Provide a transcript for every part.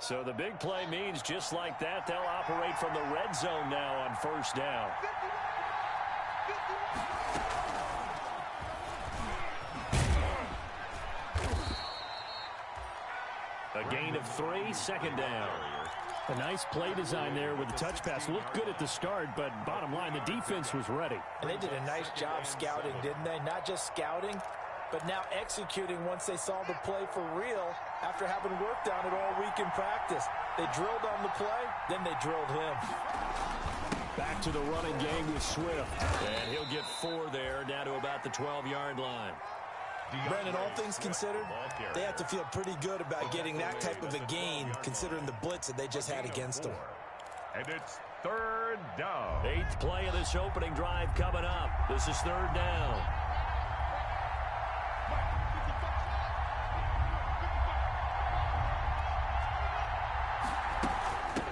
So the big play means just like that, they'll operate from the red zone now on first down. A gain of 3, second down. A nice play design there with the touch pass. Looked good at the start, but bottom line, the defense was ready. And they did a nice job scouting, didn't they? Not just scouting, but now executing once they saw the play for real after having worked on it all week in practice. They drilled on the play, then they drilled him. Back to the running game with Swift. And he'll get 4 there, down to about the 12-yard line. Brandon, all things considered, they have to feel pretty good about getting that type of a gain, considering the blitz that they just had against them. And it's third down. 8th play of this opening drive coming up. This is third down.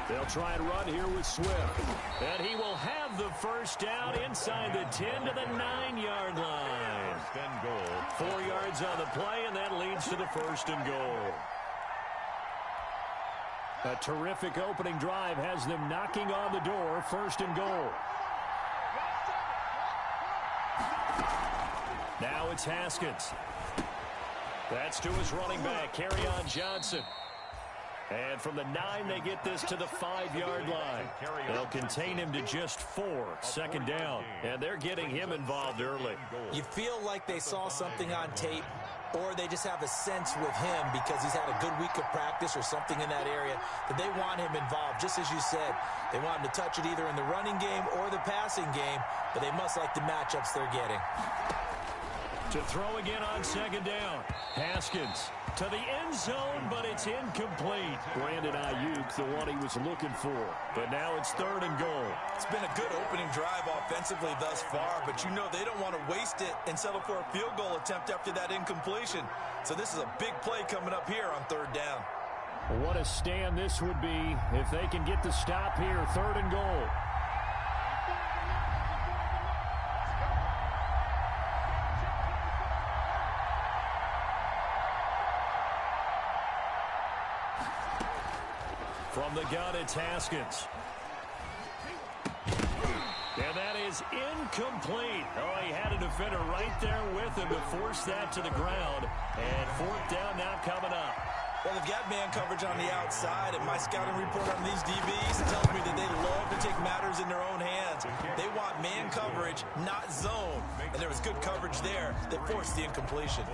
They'll try and run here with Swift. And he will have the first down inside the 10 to the 9-yard line. First and goal. 4 yards on the play, and that leads to the first and goal. A terrific opening drive has them knocking on the door, first and goal. Now it's Haskins. That's to his running back, Kerryon Johnson. And from the 9, they get this to the 5-yard line. They'll contain him to just 4, second down. And they're getting him involved early. You feel like they saw something on tape, or they just have a sense with him because he's had a good week of practice or something in that area that they want him involved. Just as you said, they want him to touch it either in the running game or the passing game, but they must like the matchups they're getting. To throw again on second down. Haskins to the end zone, but it's incomplete. Brandon Ayuk, the one he was looking for. But now it's third and goal. It's been a good opening drive offensively thus far, but you know they don't want to waste it and settle for a field goal attempt after that incompletion. So this is a big play coming up here on third down. What a stand this would be if they can get the stop here, third and goal. From the gun, it's Haskins. And that is incomplete. Oh, he had a defender right there with him to force that to the ground. And fourth down now coming up. Well, they've got man coverage on the outside, and my scouting report on these DBs tells me that they love to take matters in their own hands. They want man coverage, not zone. And there was good coverage there that forced the incompletion.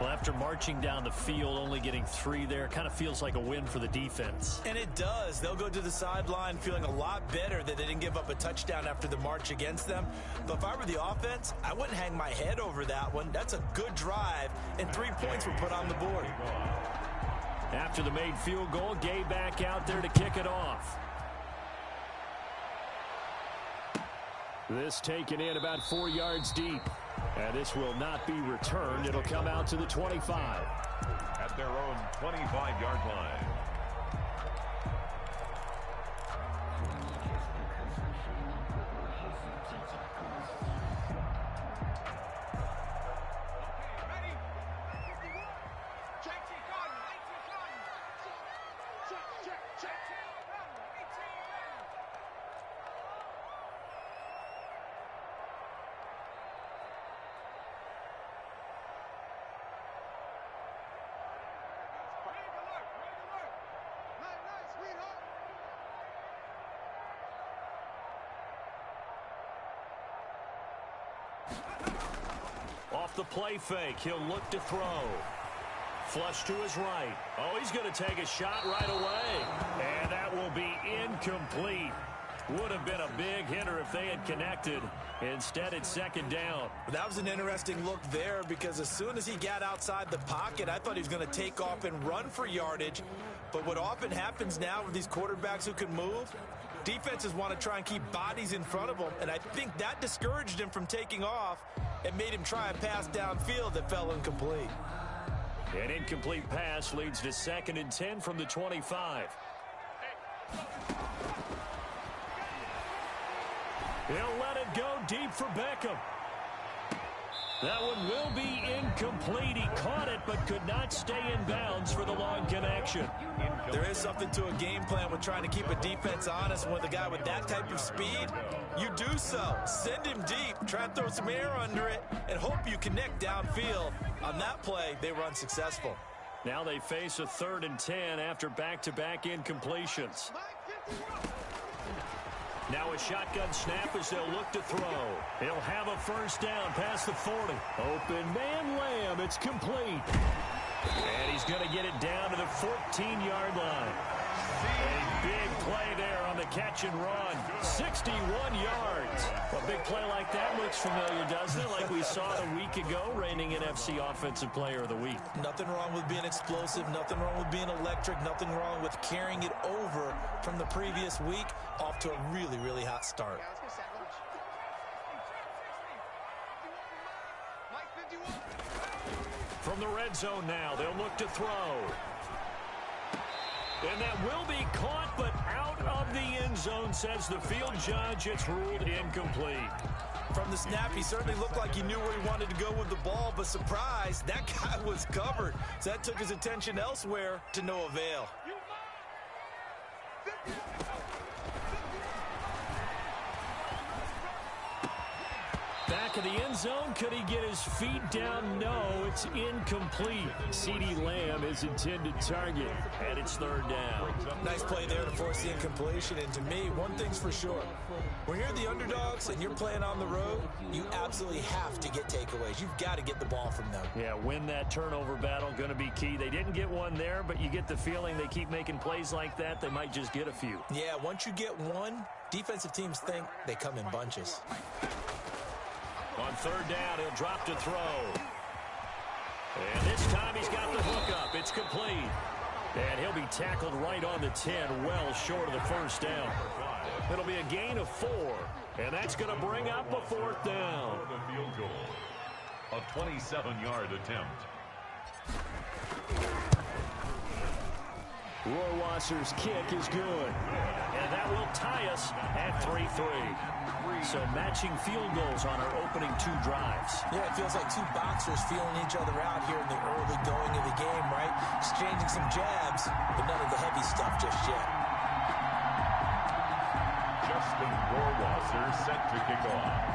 Well, after marching down the field, only getting 3 there, kind of feels like a win for the defense. And it does. They'll go to the sideline feeling a lot better that they didn't give up a touchdown after the march against them. But if I were the offense, I wouldn't hang my head over that one. That's a good drive, and 3 points were put on the board. After the made field goal, Gay back out there to kick it off. This taken in about 4 yards deep. And this will not be returned. It'll come out to the 25. At their own 25-yard line. Off the play fake, he'll look to throw. Flush to his right. Oh, he's going to take a shot right away. And that will be incomplete. Would have been a big hitter if they had connected. Instead, it's second down. That was an interesting look there because as soon as he got outside the pocket, I thought he was going to take off and run for yardage. But what often happens now with these quarterbacks who can move, defenses want to try and keep bodies in front of them, and I think that discouraged him from taking off and made him try a pass downfield that fell incomplete. An incomplete pass leads to 2nd and 10 from the 25. He'll let it go deep for Beckham. That one will be incomplete. He caught it, but could not stay in bounds for the long connection. There is something to a game plan with trying to keep a defense honest. With a guy with that type of speed, you do so. Send him deep, try and throw some air under it, and hope you connect downfield. On that play, they were unsuccessful. Now they face a 3rd and 10 after back-to-back incompletions. Now a shotgun snap as they'll look to throw. He'll have a first down past the 40. Open man Lamb. It's complete. And he's going to get it down to the 14-yard line. A big play there on the catch and run. 61 yards. A big play like that looks familiar, doesn't it? Like we saw it a week ago, reigning NFC Offensive Player of the Week. Nothing wrong with being explosive. Nothing wrong with being electric. Nothing wrong with carrying it over from the previous week off to a really, really hot start. From the red zone now, they'll look to throw. And that will be caught, but out of the end zone, says the field judge. It's ruled incomplete. From the snap, he certainly looked like he knew where he wanted to go with the ball, but surprise, that guy was covered. So that took his attention elsewhere to no avail. Back of the end zone. Could he get his feet down? No, it's incomplete. CeeDee Lamb is intended target, and it's 3rd down. Nice play there to force the incompletion. And to me, one thing's for sure. When you're the underdogs and you're playing on the road, you absolutely have to get takeaways. You've got to get the ball from them. Yeah, win that turnover battle, going to be key. They didn't get one there, but you get the feeling they keep making plays like that, they might just get a few. Yeah, once you get one, defensive teams think they come in bunches. On 3rd down, he'll drop to throw. And this time he's got the hook up. It's complete. And he'll be tackled right on the 10, well short of the first down. It'll be a gain of 4, and that's going to bring up a 4th down. The field goal. A 27-yard attempt. Rohrwasser's kick is good. And that will tie us at 3-3. So matching field goals on our opening 2 drives. Yeah, it feels like 2 boxers feeling each other out here in the early going of the game, right? Exchanging some jabs, but none of the heavy stuff just yet. Justin Rohrwasser set to kick off.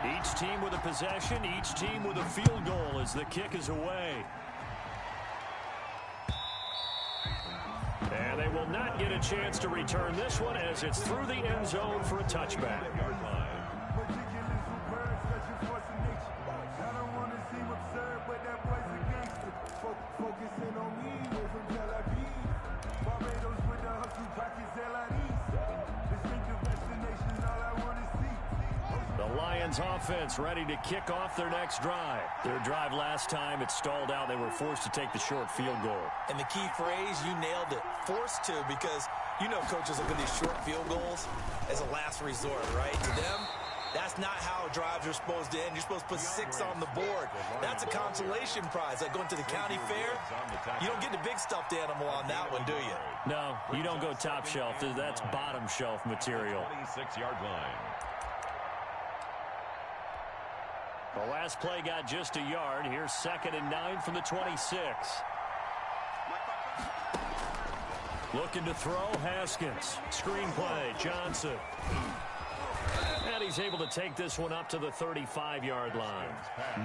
Each team with a possession, each team with a field goal as the kick is away. And they will not get a chance to return this one as it's through the end zone for a touchback. The Lions offense ready to kick off their next drive. Their drive last time, it stalled out. They were forced to take the short field goal. And the key phrase, you nailed it, forced to, because you know coaches look at these short field goals as a last resort, right? To them, that's not how drives are supposed to end. You're supposed to put 6 on the board. That's a consolation prize. Like going to the county fair, you don't get the big stuffed animal on that one, do you? No, you don't go top shelf. That's bottom shelf material. 26-yard line. The last play got just a yard. Here's 2nd and 9 from the 26. Looking to throw, Haskins. Screen play, Johnson. And he's able to take this one up to the 35-yard line.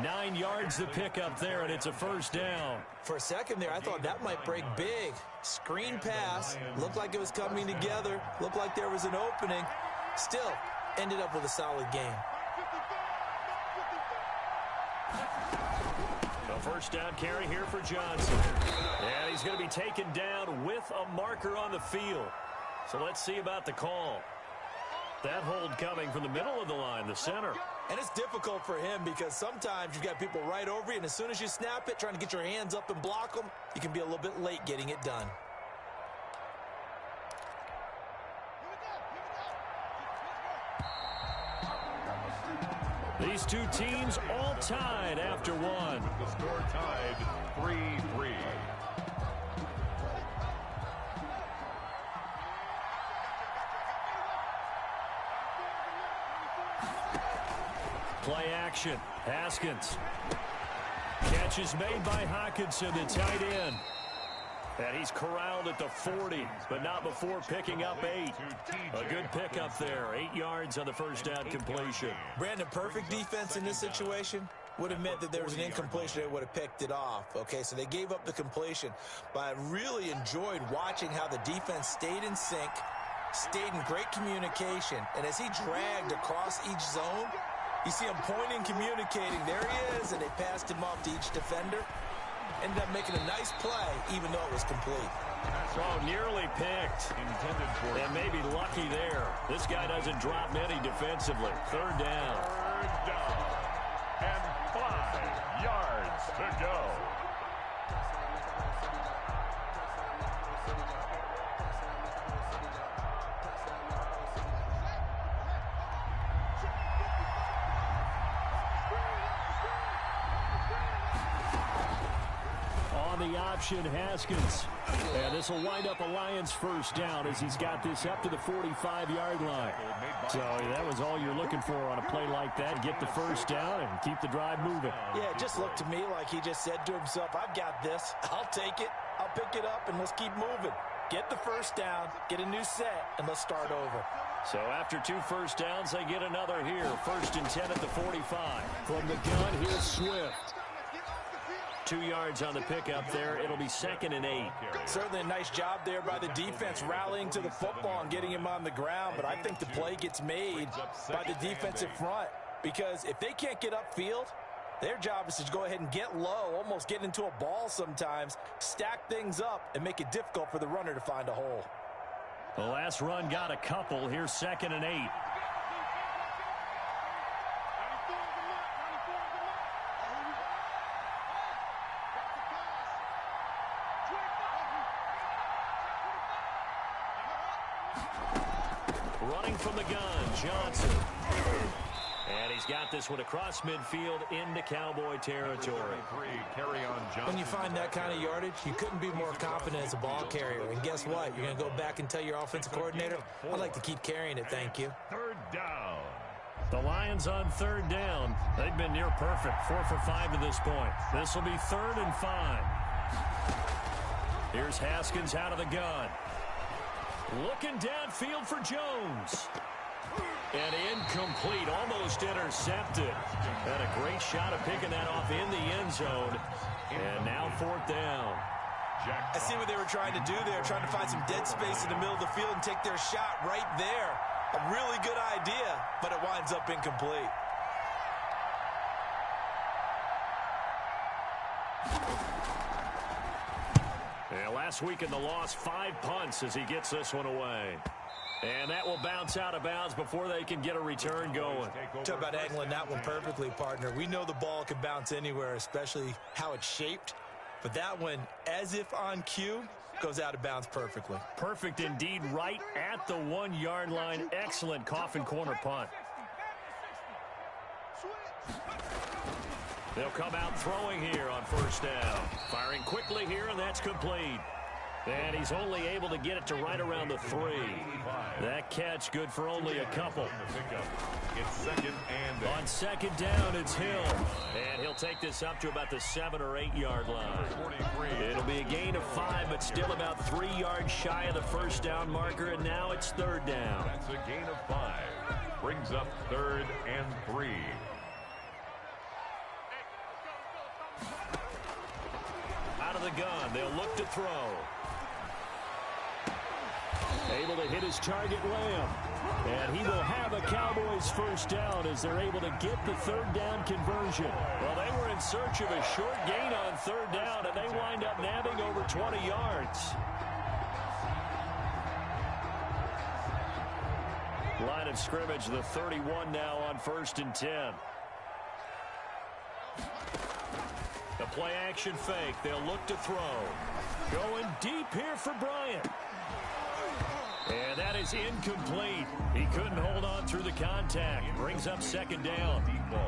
9 yards to pick up there, and it's a first down. For a second there, I thought that might break big. Screen pass. Looked like it was coming together. Looked like there was an opening. Still, ended up with a solid game. A first down carry here for Johnson. And he's going to be taken down with a marker on the field. So let's see about the call. That hold coming from the middle of the line, the center. And it's difficult for him because sometimes you've got people right over you, and as soon as you snap it, trying to get your hands up and block them, you can be a little bit late getting it done. These two teams all tied after one. The score tied 3-3. Play action. Haskins. Catch is made by Hawkinson, the tight end. And he's corralled at the 40, but not before picking up 8. A good pickup there. 8 yards on the first down completion. Brandon, perfect defense in this situation would have meant that there was an incompletion. They would have picked it off. Okay, so they gave up the completion. But I really enjoyed watching how the defense stayed in sync, stayed in great communication. And as he dragged across each zone, you see him pointing, communicating. There he is, and they passed him off to each defender. Ended up making a nice play, even though it was complete. Oh, nearly picked. Intended for and maybe lucky there. This guy doesn't drop many defensively. Third down. third down. And 5 yards to go. The option, Haskins. And this will wind up a Lions first down as he's got this up to the 45-yard line. So that was all you're looking for on a play like that. Get the first down and keep the drive moving. Yeah, it just looked to me like he just said to himself, I've got this. I'll take it. I'll pick it up, and let's keep moving. Get the first down, get a new set, and let's start over. So after 2 first downs, they get another here. 1st and 10 at the 45. From the gun, here's Swift. 2 yards on the pickup there. It'll be 2nd and 8. Certainly a nice job there by the defense rallying to the football and getting him on the ground. But I think the play gets made by the defensive front. Because if they can't get upfield, their job is to go ahead and get low, almost get into a ball sometimes, stack things up, and make it difficult for the runner to find a hole. The last run got a couple. Here's 2nd and 8. Running from the gun, Johnson. And he's got this one across midfield into Cowboy territory. When you find that kind of yardage, you couldn't be more confident as a ball carrier. And guess what? You're going to go back and tell your offensive coordinator, I'd like to keep carrying it, thank you. 3rd down. The Lions on 3rd down. They've been near perfect. 4 for 5 to this point. This will be 3rd and 5. Here's Haskins out of the gun. Looking downfield for Jones. And incomplete, almost intercepted. And a great shot of picking that off in the end zone. And now 4th down. I see what they were trying to do there, trying to find some dead space in the middle of the field and take their shot right there. A really good idea, but it winds up incomplete. Yeah, last week in the loss, 5 punts as he gets this one away. And that will bounce out of bounds before they can get a return going. Talk about angling that one perfectly, partner. We know the ball can bounce anywhere, especially how it's shaped. But that one, as if on cue, goes out of bounds perfectly. Perfect indeed, right at the 1-yard line. Excellent coffin corner punt. They'll come out throwing here on 1st down. Firing quickly here, and that's complete. And he's only able to get it to right around the 3. That catch good for only a couple. It's 2nd and 8. On 2nd down, it's Hill. And he'll take this up to about the 7 or 8 yard line. It'll be a gain of 5, but still about 3 yards shy of the 1st down marker, and now it's 3rd down. That's a gain of 5. Brings up 3rd and 3. Out of the gun, they'll look to throw. Able to hit his target, Lamb. And he will have a Cowboys 1st down as they're able to get the 3rd down conversion. Well, they were in search of a short gain on 3rd down, and they wind up nabbing over 20 yards. Line of scrimmage, the 31 now on 1st and 10. The play action fake. They'll look to throw. Going deep here for Bryant. And that is incomplete. He couldn't hold on through the contact. Brings up 2nd down.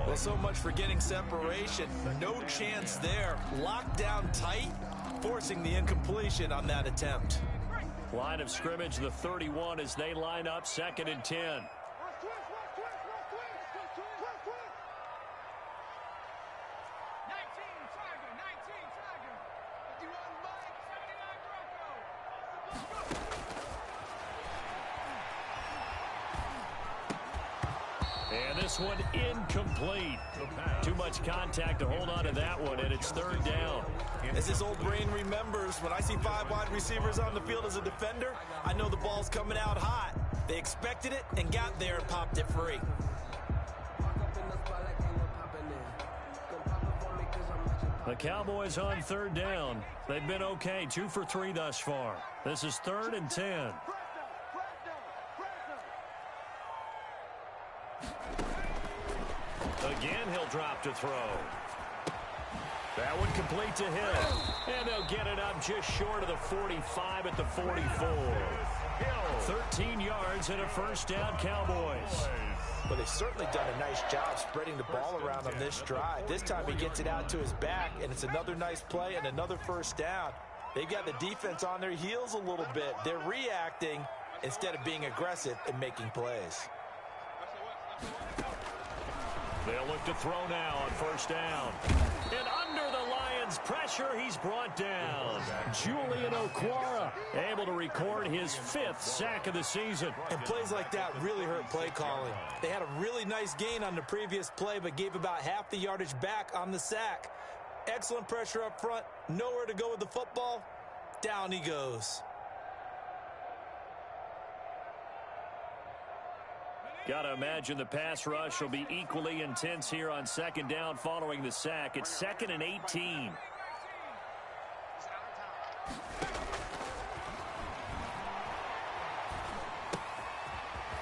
Well, so much for getting separation. No chance there. Locked down tight, forcing the incompletion on that attempt. Line of scrimmage, the 31 as they line up 2nd and 10. This one incomplete. Too much contact to hold on to that one, and it's third down. As his old brain remembers, when I see 5 wide receivers on the field as a defender, I know the ball's coming out hot. They expected it and got there and popped it free. The Cowboys on third down. They've been okay, 2 for 3 thus far. This is 3rd and 10. Again, he'll drop to throw. That one complete to him. And they'll get it up just short of the 45 at the 44. 13 yards and a first down, Cowboys. But they've certainly done a nice job spreading the ball around on this drive. This time he gets it out to his back, and it's another nice play and another first down. They've got the defense on their heels a little bit. They're reacting instead of being aggressive and making plays. They'll look to throw now on first down. And under the Lions' pressure, he's brought down. Julian Okwara able to record his 5th sack of the season. And plays like that really hurt play calling. They had a really nice gain on the previous play, but gave about half the yardage back on the sack. Excellent pressure up front. Nowhere to go with the football. Down he goes. Got to imagine the pass rush will be equally intense here on second down following the sack. It's 2nd and 18.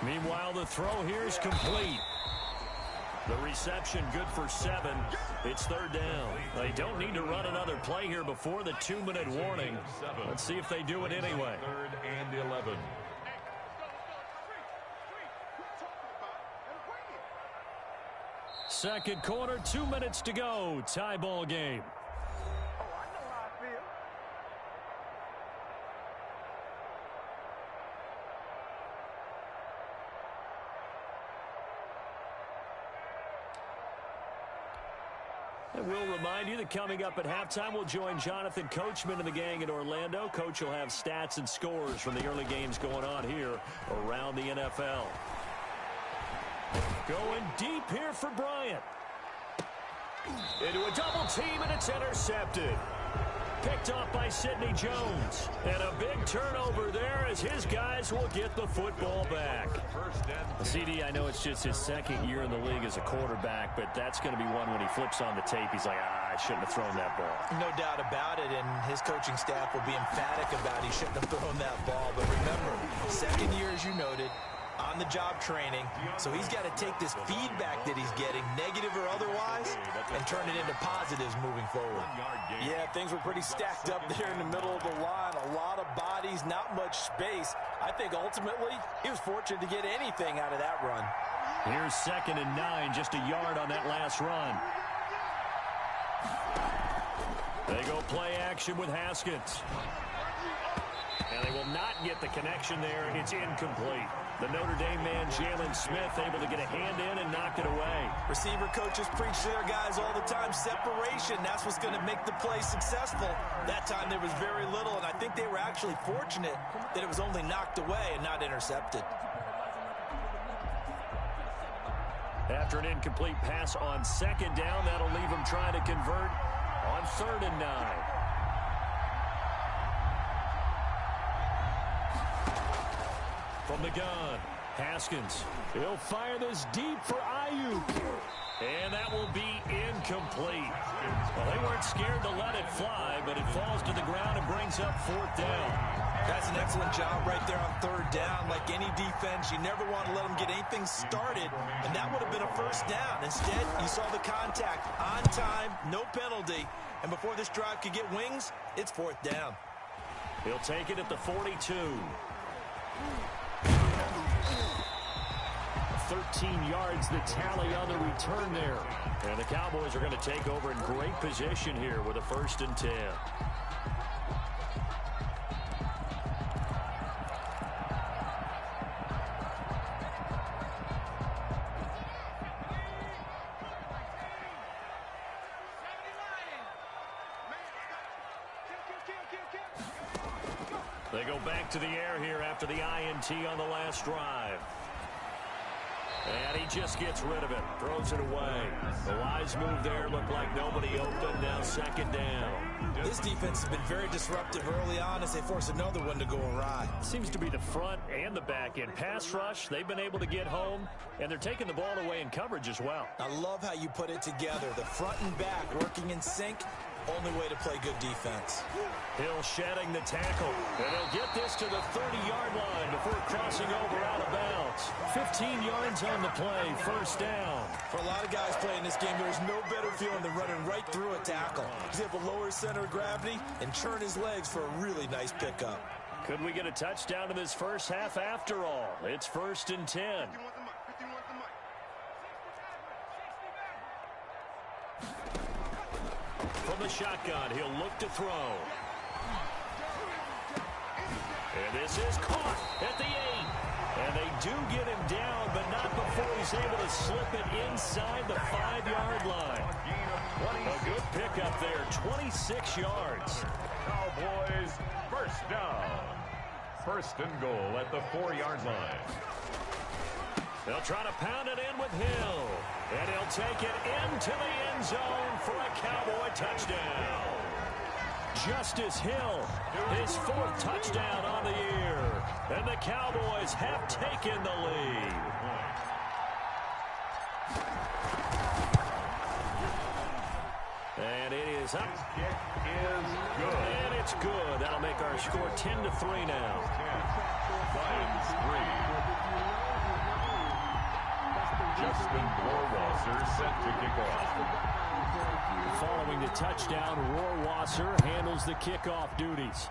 Meanwhile, the throw here is complete. The reception good for 7. It's third down. They don't need to run another play here before the 2-minute warning. Let's see if they do it anyway. 3rd and 11. Second quarter, 2 minutes to go. Tie ball game. And we'll remind you that coming up at halftime, we'll join Jonathan Coachman and the gang in Orlando. Coach will have stats and scores from the early games going on here around the NFL. Going deep here for Bryant. Into a double team, and it's intercepted. Picked off by Sidney Jones. And a big turnover there as his guys will get the football back. CD, I know it's just his 2nd year in the league as a quarterback, but that's going to be one when he flips on the tape. He's like, I shouldn't have thrown that ball. No doubt about it, and his coaching staff will be emphatic about he shouldn't have thrown that ball. But remember, 2nd year, as you noted, on-the-job training, so he's got to take this feedback that he's getting, negative or otherwise, and turn it into positives moving forward. Yeah, things were pretty stacked up there in the middle of the line. A lot of bodies, not much space. I think ultimately he was fortunate to get anything out of that run. Here's 2nd and 9, just a yard on that last run. They go play action with Haskins. And they will not get the connection there. It's incomplete. The Notre Dame man, Jalen Smith, able to get a hand in and knock it away. Receiver coaches preach to their guys all the time. Separation, that's what's going to make the play successful. That time there was very little, and I think they were actually fortunate that it was only knocked away and not intercepted. After an incomplete pass on 2nd down, that'll leave them trying to convert on 3rd and 9. From the gun, Haskins. He'll fire this deep for Ayuk. And that will be incomplete. Well, they weren't scared to let it fly, but it falls to the ground and brings up 4th down. That's an excellent job right there on 3rd down. Like any defense, you never want to let them get anything started, and that would have been a first down. Instead, you saw the contact on time, no penalty, and before this drive could get wings, it's 4th down. He'll take it at the 42. 13 yards, the tally on the return there. And the Cowboys are going to take over in great position here with a 1st and 10. They go back to the air here after the INT on the last drive. And he just gets rid of it. Throws it away. The wise move there. Looked like nobody open. Now second down. This defense has been very disruptive early on as they force another one to go awry. Seems to be the front and the back end. Pass rush, they've been able to get home, and they're taking the ball away in coverage as well. I love how you put it together. The front and back working in sync. Only way to play good defense. Hill shedding the tackle. And he'll get this to the 30-yard line before crossing over out of bounds. 15 yards on the play. First down. For a lot of guys playing this game, there's no better feeling than running right through a tackle. He's able to lower his center of gravity and churn his legs for a really nice pickup. Could we get a touchdown in this first half after all? It's 1st and 10. From the shotgun, he'll look to throw. And this is caught at the 8. And they do get him down, but not before he's able to slip it inside the 5-yard line. A good pickup there, 26 yards. Cowboys, first down. 1st and goal at the 4-yard line. They'll try to pound it in with Hill. And he'll take it into the end zone for a Cowboy touchdown. Justice Hill, his 4th touchdown on the year. And the Cowboys have taken the lead. And it is up. Kick is good. And it's good. That'll make our score 10-3 now. Lions 3. Justin Rohrwasser set to kick off. Following the touchdown, Rohrwasser handles the kickoff duties.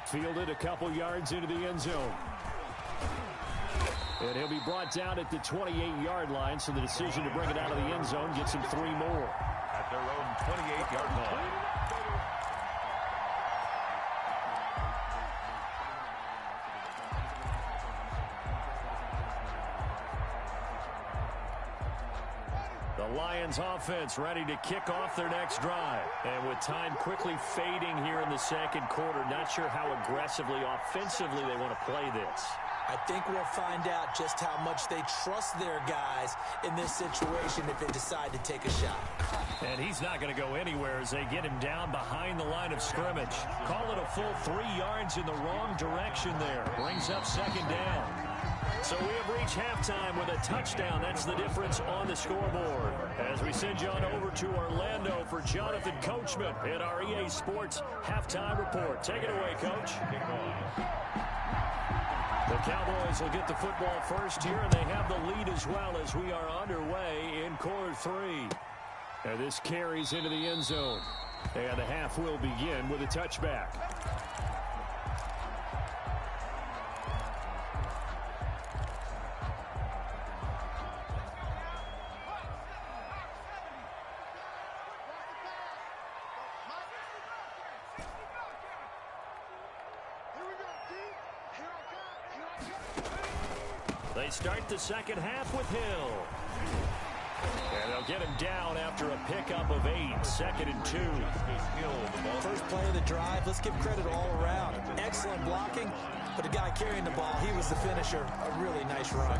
Fielded a couple yards into the end zone. And he'll be brought down at the 28-yard line, so the decision to bring it out of the end zone gets him 3 more. At their own 28-yard line. The Lions offense ready to kick off their next drive. And with time quickly fading here in the second quarter, not sure how aggressively, offensively they want to play this. I think we'll find out just how much they trust their guys in this situation if they decide to take a shot. And he's not going to go anywhere as they get him down behind the line of scrimmage. Call it a full 3 yards in the wrong direction there. Brings up second down. So we have reached halftime with a touchdown. That's the difference on the scoreboard. As we send you on over to Orlando for Jonathan Coachman in our EA Sports Halftime Report. Take it away, Coach. The Cowboys will get the football first here, and they have the lead as well as we are underway in quarter 3. And this carries into the end zone. And the half will begin with a touchback. They start the second half with Hill. And they'll get him down after a pickup of 8, 2nd and 2. First play of the drive, let's give credit all around. Excellent blocking, but the guy carrying the ball, he was the finisher. A really nice run.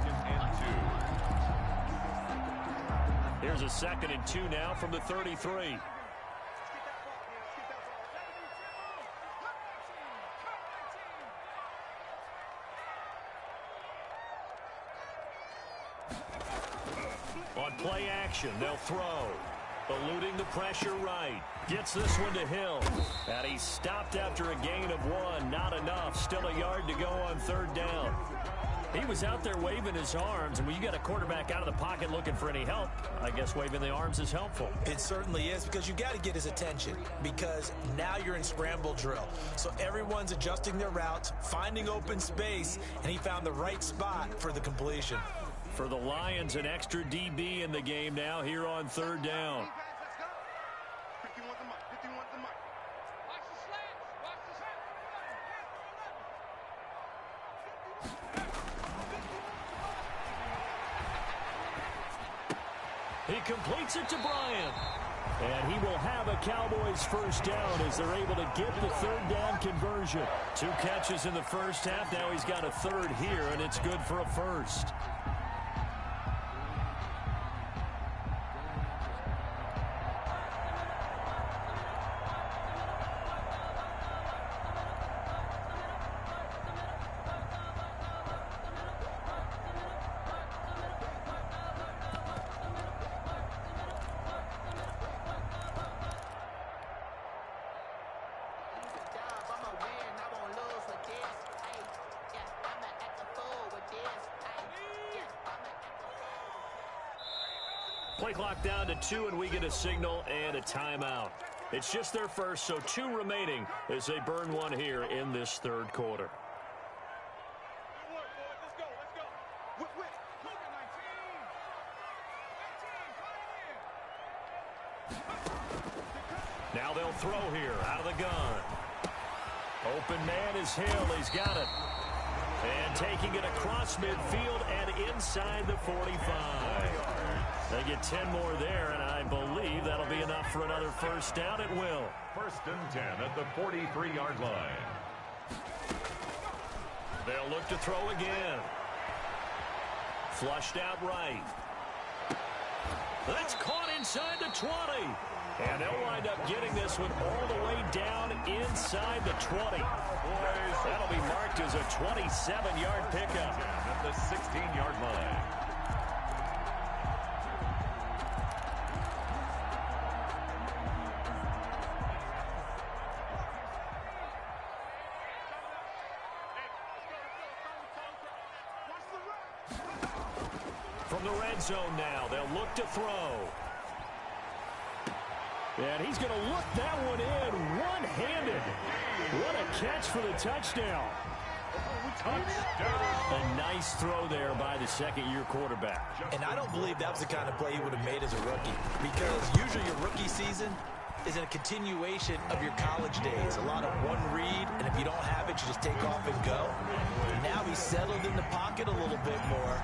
Here's a 2nd and 2 now from the 33. On play action, they'll throw. Eluding the pressure right. Gets this one to Hill. And he's stopped after a gain of 1. Not enough. Still a yard to go on 3rd down. He was out there waving his arms, and when you got a quarterback out of the pocket looking for any help, I guess waving the arms is helpful. It certainly is, because you got to get his attention, because now you're in scramble drill. So everyone's adjusting their routes, finding open space, and he found the right spot for the completion. For the Lions, an extra DB in the game now here on 3rd down. He completes it to Bryant. And he will have a Cowboys first down as they're able to get the third down conversion. 2 catches in the first half. Now he's got a third here, and it's good for a first. Play clock down to 2, and we get a signal and a timeout. It's just their first, so 2 remaining as they burn one here in this third quarter. Now they'll throw here out of the gun. Open man is Hill. He's got it. And taking it across midfield and inside the 45. They get 10 more there, and I believe that'll be enough for another first down. It will. 1st and 10 at the 43-yard line. They'll look to throw again. Flushed out right. That's caught inside the 20. And they'll wind up getting this one all the way down inside the 20. That'll be marked as a 27-yard pickup. At the 16-yard line. From the red zone now, they'll look to throw. And he's going to look that one in one-handed. What a catch for the touchdown. A nice throw there by the second-year quarterback. And I don't believe that was the kind of play he would have made as a rookie, because usually your rookie season is a continuation of your college days. A lot of one read, and if you don't have it, you just take off and go. Now he's settled in the pocket a little bit more,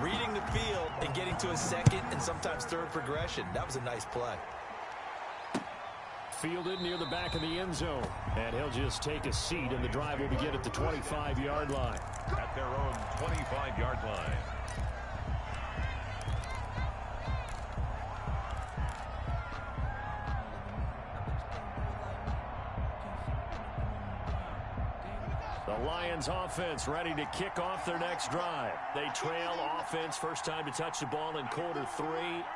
reading the field and getting to his second and sometimes third progression. That was a nice play. Fielded near the back of the end zone. And he'll just take a seat, and the drive will begin at the 25-yard line. At their own 25-yard line. The Lions offense ready to kick off their next drive. They trail offense, first time to touch the ball in quarter 3,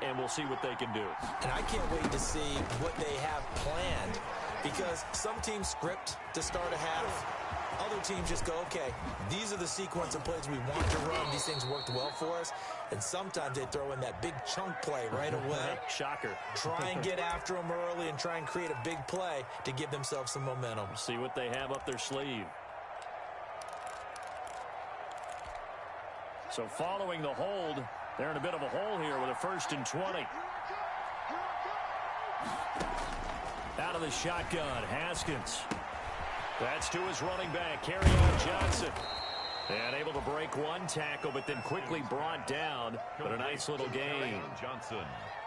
and we'll see what they can do. And I can't wait to see what they have planned, because some teams script to start a half. Other teams just go, okay, these are the sequence of plays we want to run. These things worked well for us. And sometimes they throw in that big chunk play right away. Shocker. Try and get after them early and try and create a big play to give themselves some momentum. See what they have up their sleeve. So following the hold, they're in a bit of a hole here with a 1st and 20. Out of the shotgun, Haskins. That's to his running back, Kerryon Johnson. And able to break one tackle, but then quickly brought down. But a nice little gain. Johnson.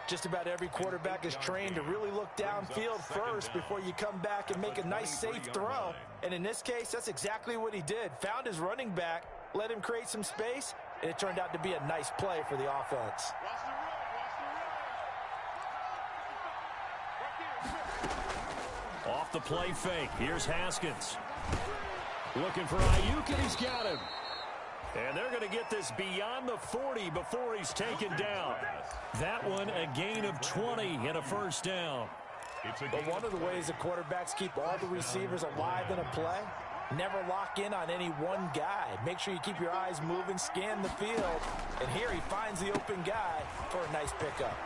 Just about every quarterback is trained to really look downfield first before you come back and make a nice, safe throw. And in this case, that's exactly what he did. Found his running back, let him create some space, and it turned out to be a nice play for the offense. Off the play fake, here's Haskins. Looking for Ayuk, and he's got him. And they're going to get this beyond the 40 before he's taken down. That one, a gain of 20 and a first down. But one of the ways the quarterbacks keep all the receivers alive in a play, never lock in on any one guy. Make sure you keep your eyes moving, scan the field. And here he finds the open guy for a nice pickup.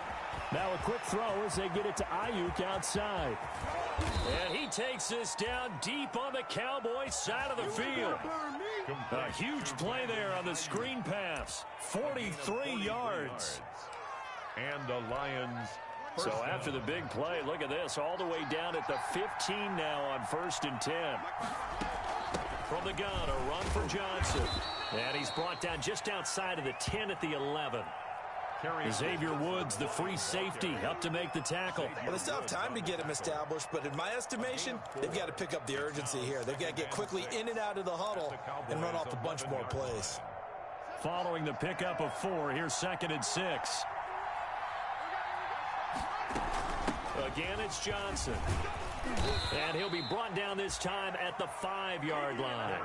Now a quick throw as they get it to Ayuk outside. And he takes this down deep on the Cowboys side of the field. A huge play there on the screen pass. 43 yards. And the Lions. So after the big play, look at this, all the way down at the 15 now on 1st and 10. From the gun, a run for Johnson. And he's brought down just outside of the 10 at the 11. Xavier Woods, the free safety, up to make the tackle. Well, they still have time to get him established, but in my estimation, they've got to pick up the urgency here. They've got to get quickly in and out of the huddle and run off a bunch more plays. Following the pickup of 4, here's 2nd and 6. Again, it's Johnson. And he'll be brought down this time at the 5-yard line.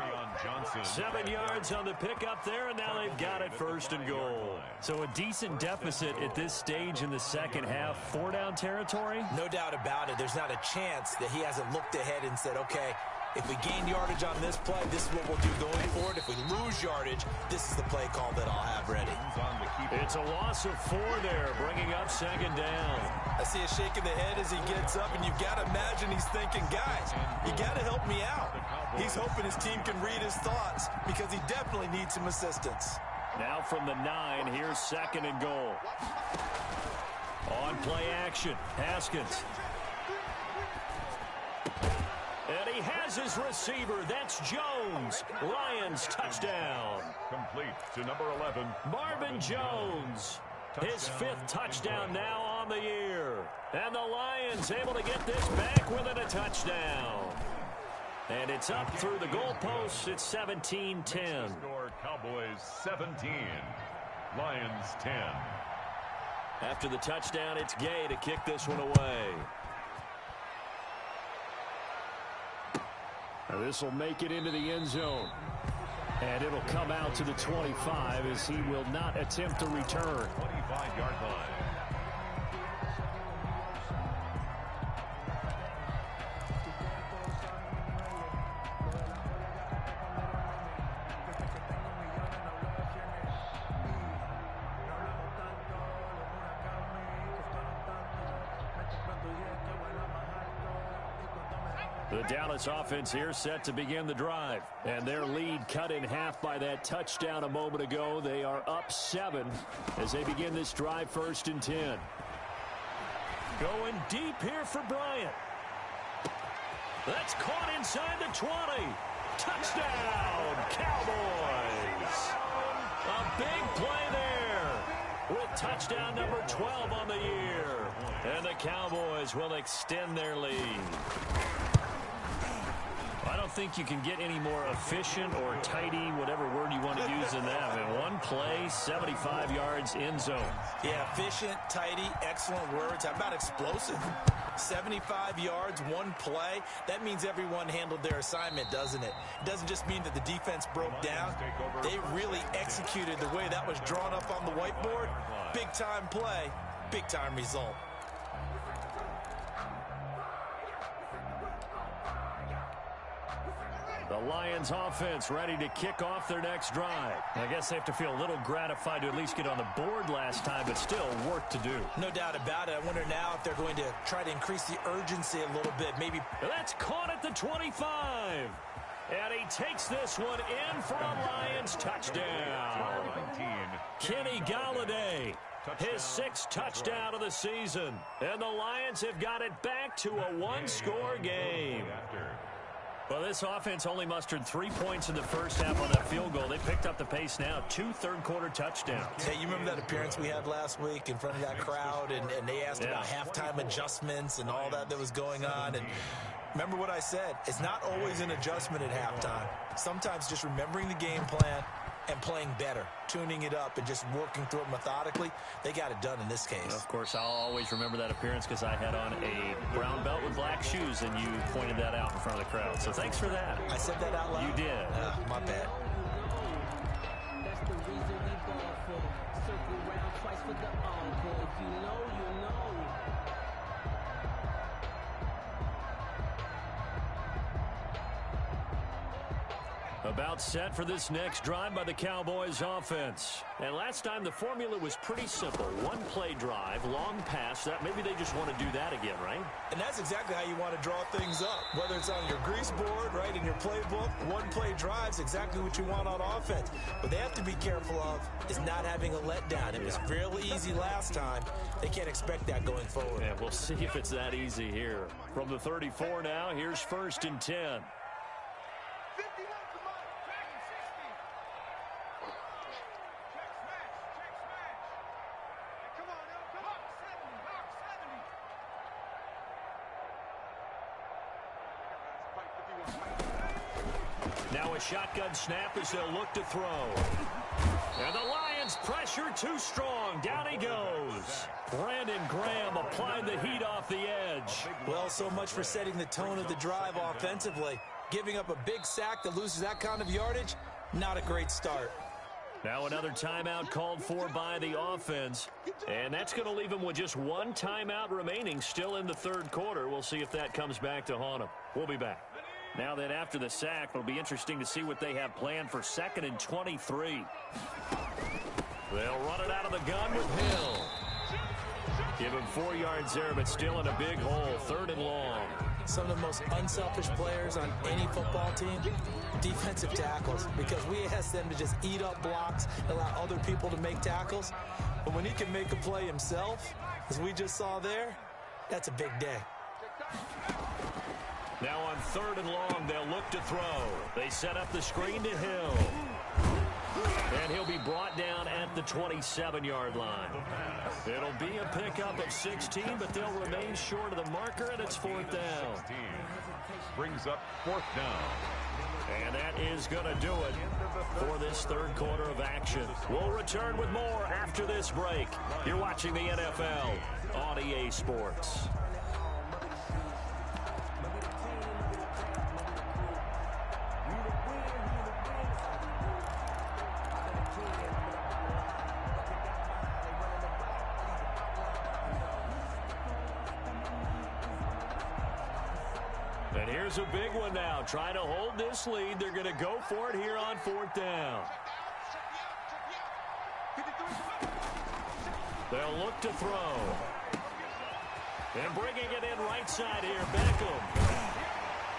7 yards on the pickup there, and now they've got it 1st and goal. So a decent deficit at this stage in the second half. 4-down territory? No doubt about it. There's not a chance that he hasn't looked ahead and said, okay, if we gain yardage on this play, this is what we'll do going forward. If we lose yardage, this is the play call that I'll have ready. It's a loss of 4 there, bringing up 2nd down. I see a shake of the head as he gets up, and you've got to imagine he's thinking, guys, you got to help me out. He's hoping his team can read his thoughts because he definitely needs some assistance. Now from the 9, here's 2nd and goal. On play action, Haskins. And he has his receiver. That's Jones. Lions touchdown. Complete to number 11. Marvin Jones. His 5th touchdown now on the year. And the Lions able to get this back within a touchdown. And it's up through the goalposts. It's 17-10. Score Cowboys 17. Lions 10. After the touchdown, it's Gay to kick this one away. This will make it into the end zone. And it'll come out to the 25 as he will not attempt to return. 25-yard line. The Dallas offense here set to begin the drive. And their lead cut in half by that touchdown a moment ago. They are up 7 as they begin this drive 1st and 10. Going deep here for Bryant. That's caught inside the 20. Touchdown, Cowboys. A big play there with touchdown number 12 on the year. And the Cowboys will extend their lead. I don't think you can get any more efficient or tidy, whatever word you want to use in that. I mean, one play, 75 yards, end zone. Yeah, efficient, tidy, excellent words. How about explosive? 75 yards, one play. That means everyone handled their assignment, doesn't it? It doesn't just mean that the defense broke down. They really executed the way that was drawn up on the whiteboard. Big-time play, big-time result. The Lions offense ready to kick off their next drive. I guess they have to feel a little gratified to at least get on the board last time, but still work to do. No doubt about it. I wonder now if they're going to try to increase the urgency a little bit. Maybe. That's caught at the 25. And he takes this one in for a Lions touchdown. Kenny Galladay, his 6th touchdown of the season. And the Lions have got it back to a one-score game. Well, this offense only mustered 3 points in the first half on that field goal. They picked up the pace now. 2 third-quarter touchdowns. Hey, you remember that appearance we had last week in front of that crowd, and they asked about halftime adjustments and all that was going on. And remember what I said. It's not always an adjustment at halftime. Sometimes just remembering the game plan and playing better, tuning it up and just working through it methodically. They got it done in this case. Of course, I'll always remember that appearance because I had on a brown belt with black shoes, and you pointed that out in front of the crowd. So thanks for that. I said that out loud? You did. My bad. That's the reason we ball for. Circle round twice for the encore. If you know, you know. About set for this next drive by the Cowboys offense. And last time the formula was pretty simple. One play drive, long pass. That maybe they just want to do that again, right? And that's exactly how you want to draw things up. Whether it's on your grease board, right, in your playbook, one play drive's exactly what you want on offense. What they have to be careful of is not having a letdown. It was real easy last time. They can't expect that going forward. Yeah, we'll see if it's that easy here. From the 34 now, here's 1st and 10. Now a shotgun snap as they'll look to throw. And the Lions pressure too strong. Down he goes. Brandon Graham applied the heat off the edge. Well, so much for setting the tone of the drive offensively. Giving up a big sack that loses that kind of yardage, not a great start. Now another timeout called for by the offense. And that's going to leave them with just one timeout remaining still in the third quarter. We'll see if that comes back to haunt them. We'll be back. Now then, after the sack, it'll be interesting to see what they have planned for 2nd and 23. They'll run it out of the gun with Hill. Give him 4 yards there, but still in a big hole. 3rd and long. Some of the most unselfish players on any football team, defensive tackles, because we ask them to just eat up blocks, allow other people to make tackles. But when he can make a play himself, as we just saw there, that's a big day. Now on 3rd and long, they'll look to throw. They set up the screen to Hill. And he'll be brought down at the 27-yard line. It'll be a pickup of 16, but they'll remain short of the marker, and it's 4th down. Brings up 4th down. And that is going to do it for this third quarter of action. We'll return with more after this break. You're watching the NFL on EA Sports. And here's a big one now. Trying to hold this lead. They're going to go for it here on 4th down. They'll look to throw. And bringing it in right side here, Beckham.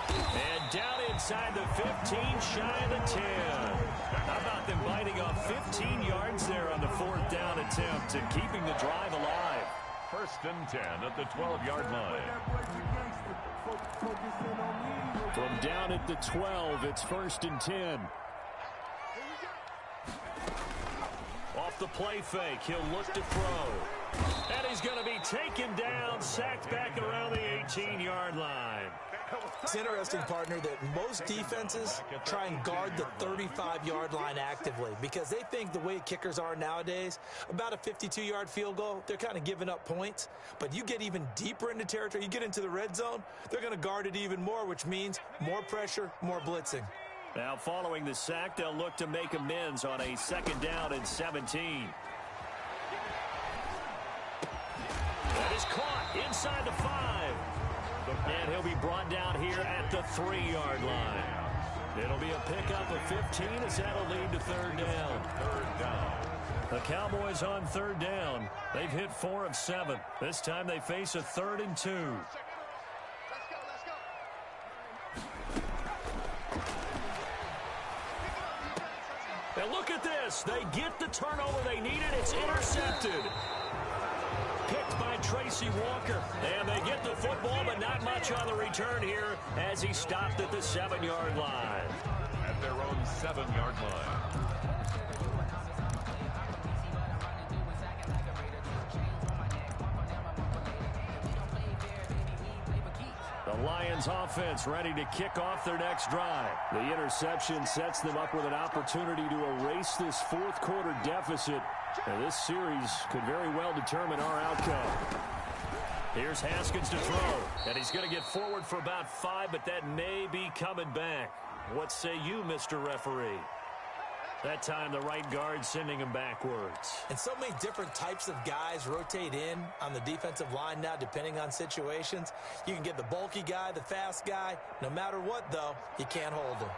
And down inside the 15, shy of the 10. How about them biting off 15 yards there on the 4th down attempt and keeping the drive alive? 1st and 10 at the 12-yard line. From down at the 12, it's 1st and 10. Off the play fake, he'll look to throw. And he's going to be taken down, sacked back around the 18-yard line. It's interesting, partner, that most defenses try and guard the 35-yard line actively because they think the way kickers are nowadays, about a 52-yard field goal, they're kind of giving up points. But you get even deeper into territory, you get into the red zone, they're going to guard it even more, which means more pressure, more blitzing. Now, following the sack, they'll look to make amends on a 2nd down and 17. That is caught inside the 5. And he'll be brought down here at the 3-yard line. It'll be a pickup of 15 as that'll lead to 3rd down. 3rd down. The Cowboys on 3rd down. They've hit 4 of 7. This time they face a 3rd and 2. And look at this. They get the turnover they needed. It's intercepted. Picked by Tracy Walker. And they get the football, but not much on the return here as he stopped at the 7-yard line. At their own 7-yard line. The Lions offense ready to kick off their next drive. The interception sets them up with an opportunity to erase this 4th quarter deficit. And this series could very well determine our outcome. Here's Haskins to throw. And he's going to get forward for about 5, but that may be coming back. What say you, Mr. Referee? That time, the right guard sending him backwards. And so many different types of guys rotate in on the defensive line now, depending on situations. You can get the bulky guy, the fast guy. No matter what, though, you can't hold him.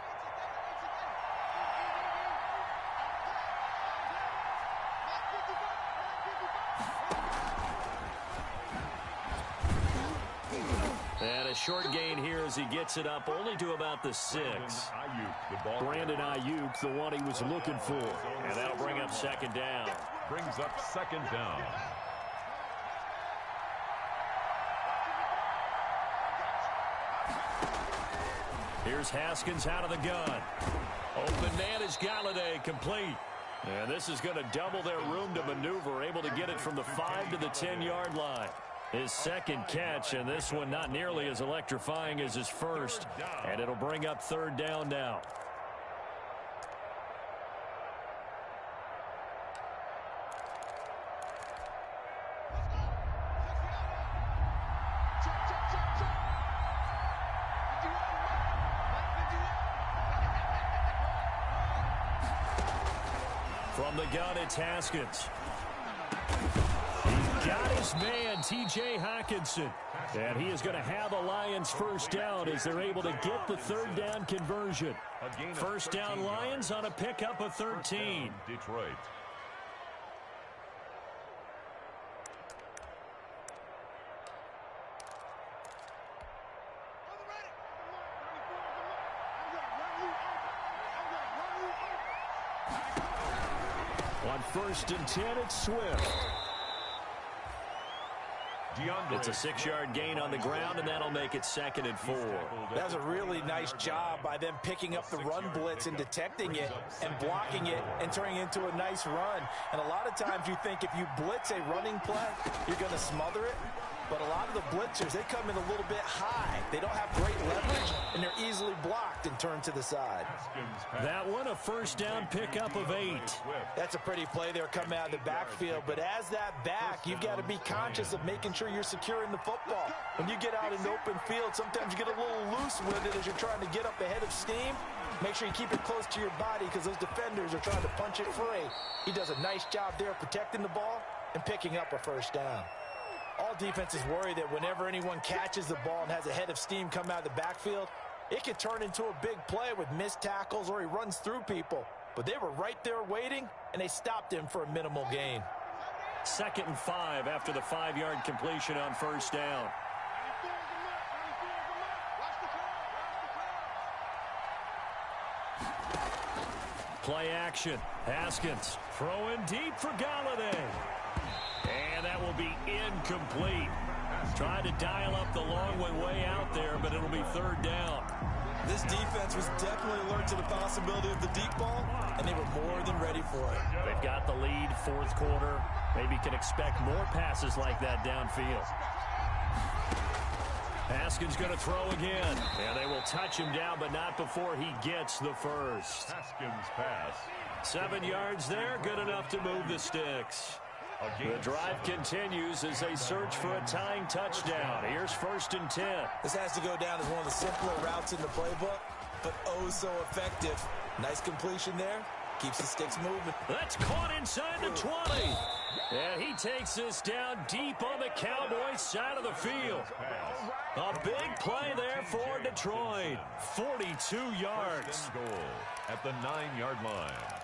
And a short gain here as he gets it up only to about the 6. Brandon Ayuk, the one he was looking for. And that'll bring up 2nd down. Brings up 2nd down. Here's Haskins out of the gun. Open man is Galladay, complete. And this is going to double their room to maneuver, able to get it from the 5 to the 10-yard line. His 2nd catch, and this one not nearly as electrifying as his first. And it'll bring up 3rd down now. From the gun, it's Haskins. He's got his man, T.J. Hawkinson. And he is going to have a Lions first down as they're able to get the third down conversion. First down Lions on a pickup of 13. Detroit. On 1st and 10, it's Swift. It's a 6-yard gain on the ground, and that'll make it 2nd and 4. That's a really nice job by them picking up the run blitz and detecting it and blocking it and turning it into a nice run. And a lot of times you think if you blitz a running play, you're going to smother it. But a lot of the blitzers, they come in a little bit high. They don't have great leverage, and they're easily blocked and turned to the side. That one, a first down pickup of 8. That's a pretty play there coming out of the backfield. But as that back, you've got to be conscious of making sure you're securing the football. When you get out in the open field, sometimes you get a little loose with it as you're trying to get up ahead of steam. Make sure you keep it close to your body because those defenders are trying to punch it free. He does a nice job there protecting the ball and picking up a first down. All defenses worry that whenever anyone catches the ball and has a head of steam come out of the backfield, it could turn into a big play with missed tackles or he runs through people. But they were right there waiting, and they stopped him for a minimal gain. 2nd and 5 after the 5-yard completion on first down. Play action. Haskins throwing deep for Galladay. And that will be incomplete. Trying to dial up the long way out there, but it'll be 3rd down. This defense was definitely alert to the possibility of the deep ball, and they were more than ready for it. They've got the lead, 4th quarter. Maybe can expect more passes like that downfield. Haskins going to throw again. And they will touch him down, but not before he gets the first. Haskins pass. 7 yards there, good enough to move the sticks. The drive continues as they search for a tying touchdown. Here's 1st and 10. This has to go down as one of the simpler routes in the playbook, but oh so effective. Nice completion there. Keeps the sticks moving. That's caught inside the 20. And he takes this down deep on the Cowboys side of the field. A big play there for Detroit. 42 yards. Goal at the 9-yard line.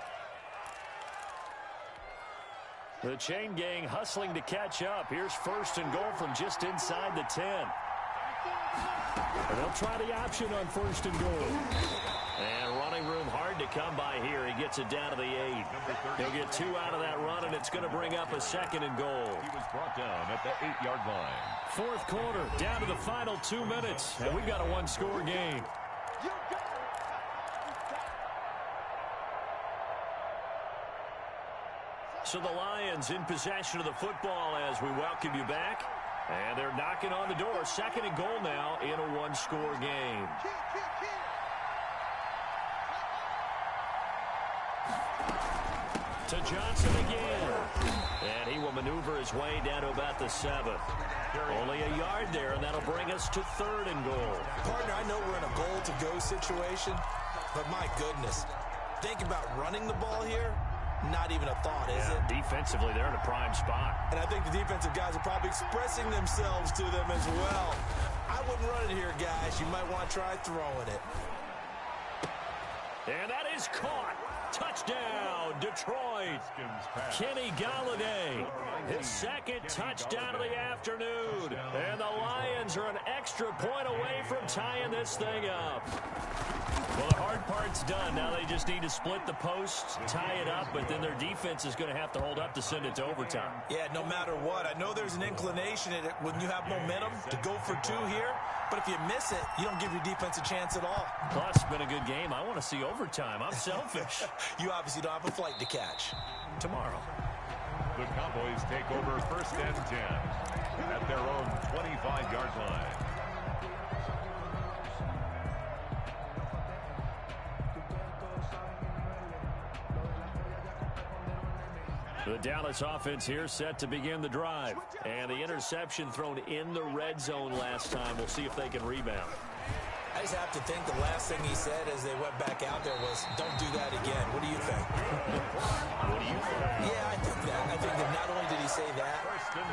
The chain gang hustling to catch up. Here's 1st and goal from just inside the 10. And they'll try the option on 1st and goal. And running room hard to come by here. He gets it down to the 8. He'll get 2 out of that run, and it's going to bring up a 2nd and goal. He was brought down at the 8-yard line. 4th quarter, down to the final 2 minutes, and we've got a 1-score game. So the Lions in possession of the football as we welcome you back. And they're knocking on the door. 2nd and goal now in a 1-score game. To Johnson again. And he will maneuver his way down to about the 7. Only a yard there, and that'll bring us to 3rd and goal. Partner, I know we're in a goal-to-go situation, but my goodness, think about running the ball here. Not even a thought, is it? Defensively, they're in a prime spot. And I think the defensive guys are probably expressing themselves to them as well. I wouldn't run it here, guys. You might want to try throwing it. And that is caught. Touchdown, Detroit. Kenny Galladay, his 2nd touchdown of the afternoon. And the Lions are an extra point away from tying this thing up. Well, the hard part's done. Now they just need to split the posts, tie it up, but then their defense is going to have to hold up to send it to overtime. Yeah, no matter what. I know there's an inclination in it when you have momentum to go for 2 here, but if you miss it, you don't give your defense a chance at all. Plus, it's been a good game. I want to see overtime. I'm selfish. You obviously don't have a flight to catch. Tomorrow. The Cowboys take over 1st and 10 at their own 25-yard line. The Dallas offense here set to begin the drive. And the interception thrown in the red zone last time. We'll see if they can rebound. I just have to think the last thing he said as they went back out there was, don't do that again. What do you think? What do you think? Yeah, I think that. I think that not only did he say that,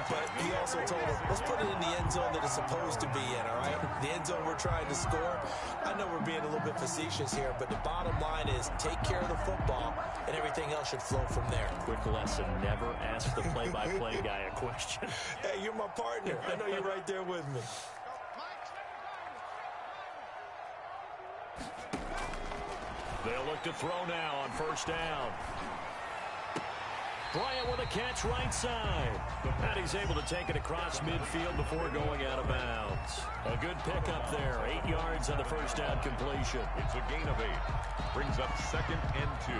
but he also told us, let's put it in the end zone that it's supposed to be in, all right? The end zone we're trying to score. I know we're being a little bit facetious here, but the bottom line is take care of the football, and everything else should flow from there. Quick lesson, never ask the play-by-play guy a question. Hey, you're my partner. I know you're right there with me. They'll look to throw now on first down. Bryant with a catch right side. And he's able to take it across midfield before going out of bounds. A good pickup there. 8 yards on the first down completion. It's a gain of 8. Brings up 2nd and 2.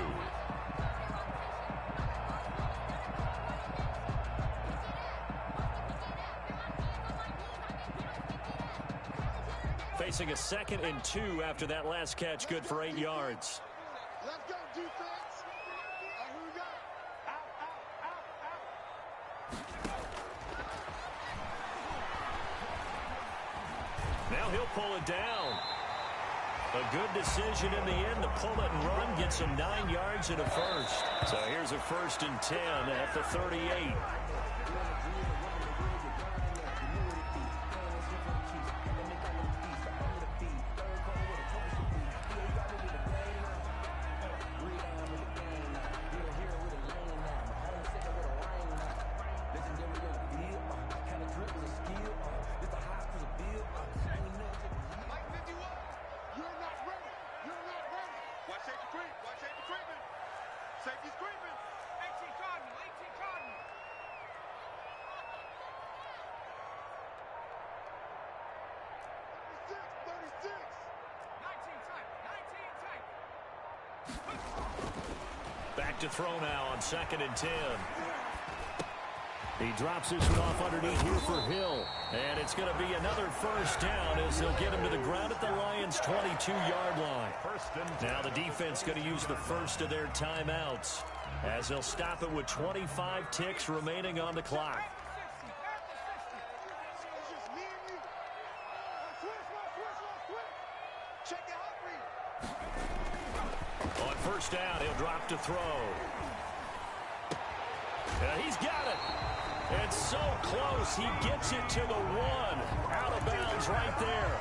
Facing a 2nd and 2 after that last catch, good for 8 yards. Let's go, defense. Here we go. Out, out, out, out. Now he'll pull it down. A good decision in the end to pull it and run, get some 9 yards and a first. So here's a 1st and 10 at the 38. Back to throw now on 2nd and 10. He drops this one off underneath here for Hill. And it's going to be another first down as they'll get him to the ground at the Lions' 22-yard line. Now the defense going to use the first of their timeouts as they'll stop it with 25 ticks remaining on the clock. On first down, he'll drop to throw. He's got it. It's so close. He gets it to the 1. Out of bounds right there.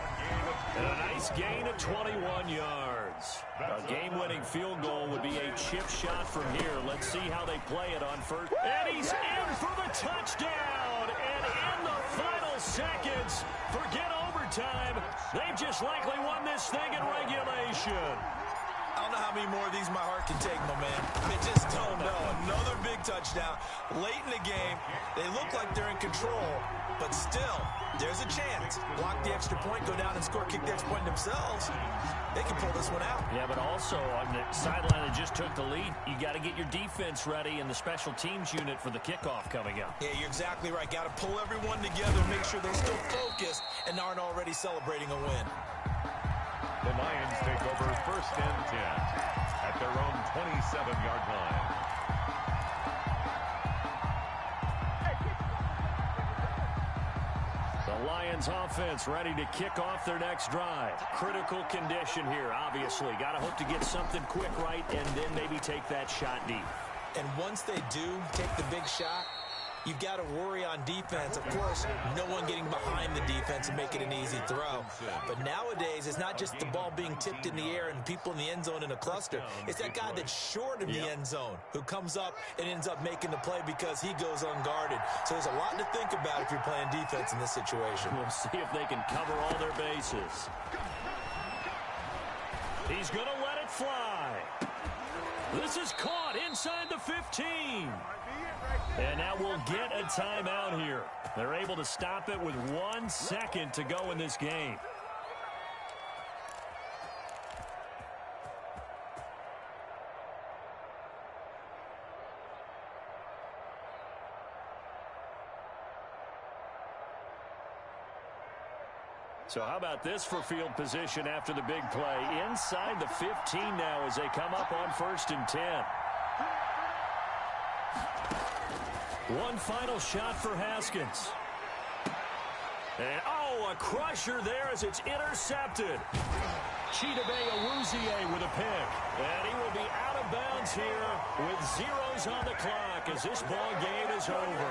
And a nice gain of 21 yards. A game-winning field goal would be a chip shot from here. Let's see how they play it on first. And he's in for the touchdown. And in the final seconds, forget overtime. They've just likely won this thing in regulation. I don't know how many more of these my heart can take, my man. I just don't know. Another big touchdown. Late in the game, they look like they're in control, but still, there's a chance. Block the extra point, go down and score, kick the extra point themselves. They can pull this one out. Yeah, but also on the sideline that just took the lead, you got to get your defense ready and the special teams unit for the kickoff coming up. Yeah, you're exactly right. Got to pull everyone together, make sure they're still focused and aren't already celebrating a win. The Lions take over 1st and 10 at their own 27-yard line. The Lions offense ready to kick off their next drive. Critical condition here, obviously. Got to hope to get something quick right and then maybe take that shot deep. And once they do take the big shot, you've got to worry on defense. Of course, no one getting behind the defense and making an easy throw. But nowadays, it's not just the ball being tipped in the air and people in the end zone in a cluster. It's that guy that's short of the end zone who comes up and ends up making the play because he goes unguarded. So there's a lot to think about if you're playing defense in this situation. We'll see if they can cover all their bases. He's going to let it fly. This is caught inside the 15. And now we'll get a timeout here. They're able to stop it with 1 second to go in this game. So how about this for field position after the big play? Inside the 15 now as they come up on 1st and 10. One final shot for Haskins. And, oh, a crusher there as it's intercepted. Chidobe Awuzie with a pick. And he will be out of bounds here with zeros on the clock as this ball game is over.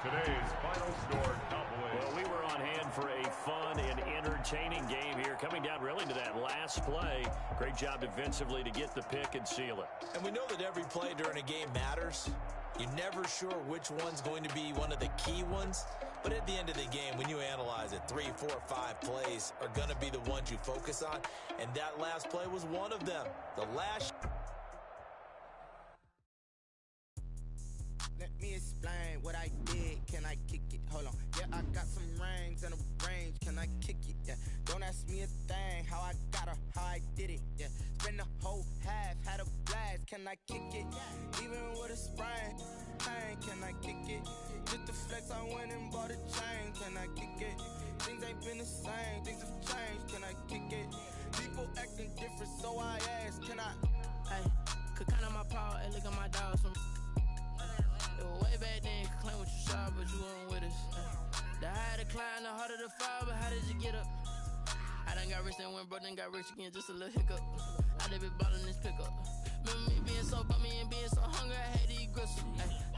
Today's final score, well, we were on hand for a fun and entertaining game here, coming down really to that last play. Great job defensively to get the pick and seal it. And we know that every play during a game matters. You're never sure which one's going to be one of the key ones. But at the end of the game, when you analyze it, 3, 4, 5 plays are going to be the ones you focus on. And that last play was one of them. The last... Let me explain what I did. Can I kick it? Hold on. Yeah, I got some rings and a range. Can I kick it? Yeah. Don't ask me a thing. How I got her, how I did it. Yeah. Spend the whole half, had a blast. Can I kick it? Even with a sprain. Pain, can I kick it? Just the flex, I went and bought a chain. Can I kick it? Things ain't been the same. Things have changed. Can I kick it? People acting different, so I ask. Can I? Hey, could count on my power and look at my dogs from. It was way back then, could claim what you saw, but you weren't with us. The higher the climb, the harder the fall, but how did you get up? I done got rich and went broke, then got rich again, just a little hiccup. I done been ballin' this pickup. Remember me being so bummy and being so hungry, I had to eat gristle.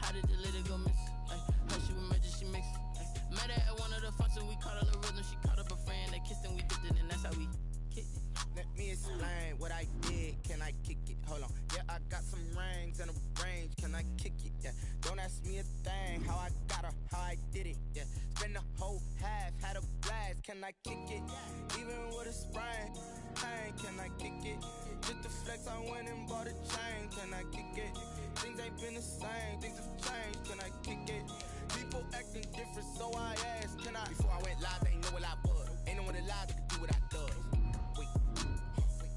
How did the lady go miss? How she was magic, she mixed. Met her at one of the functions, we caught a little rhythm, she caught up a friend, they kissed and we dipped it, and that's how we kicked it. Let me explain what I did. Can I kick it? Hold on. Yeah, I got some rings and a range. Can I kick it? Yeah. Don't ask me a thing. How I got her, how I did it. Yeah. Spend the whole half, had a blast. Can I kick it? Even with a sprain. Pain, can I kick it? Just the flex, I went and bought a chain. Can I kick it? Things ain't been the same. Things have changed. Can I kick it? People acting different, so I ask. Can I? Before I went live, they ain't know what I was. Ain't no one alive that could do what I does.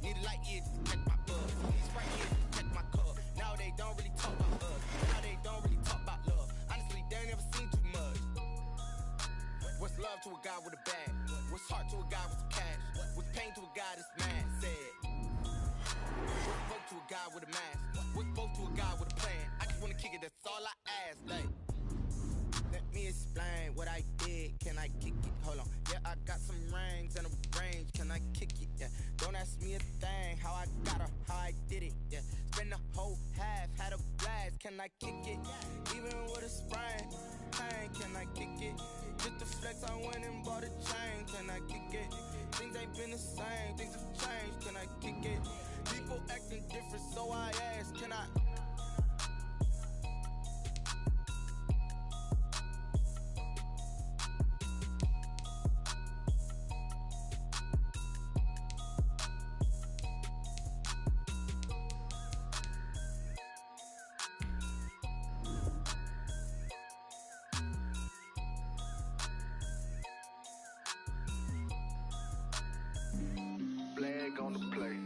Need a light ear just to catch my buzz. These right ears just to catch my cup. Now they don't really talk about us. Now they don't really talk about love. Honestly, they ain't never seen too much. What's love to a guy with a bag? What's heart to a guy with some cash? What's pain to a guy that's mad? Said. What's hope to a guy with a mask? What's both to a guy with a plan? I just wanna kick it, that's all I ask. Like, let me explain what I did. Can I kick it? Hold on. Yeah, I got some rings and a range. Can I kick it? Yeah. Don't ask me a thing. How I got her, how I did it. Yeah. Spend the whole half, had a blast. Can I kick it? Even with a sprain. Pain, can I kick it? Just the flex, I went and bought a chain. Can I kick it? Things ain't been the same. Things have changed. Can I kick it? People acting different, so I ask. Can I? Flag on the play.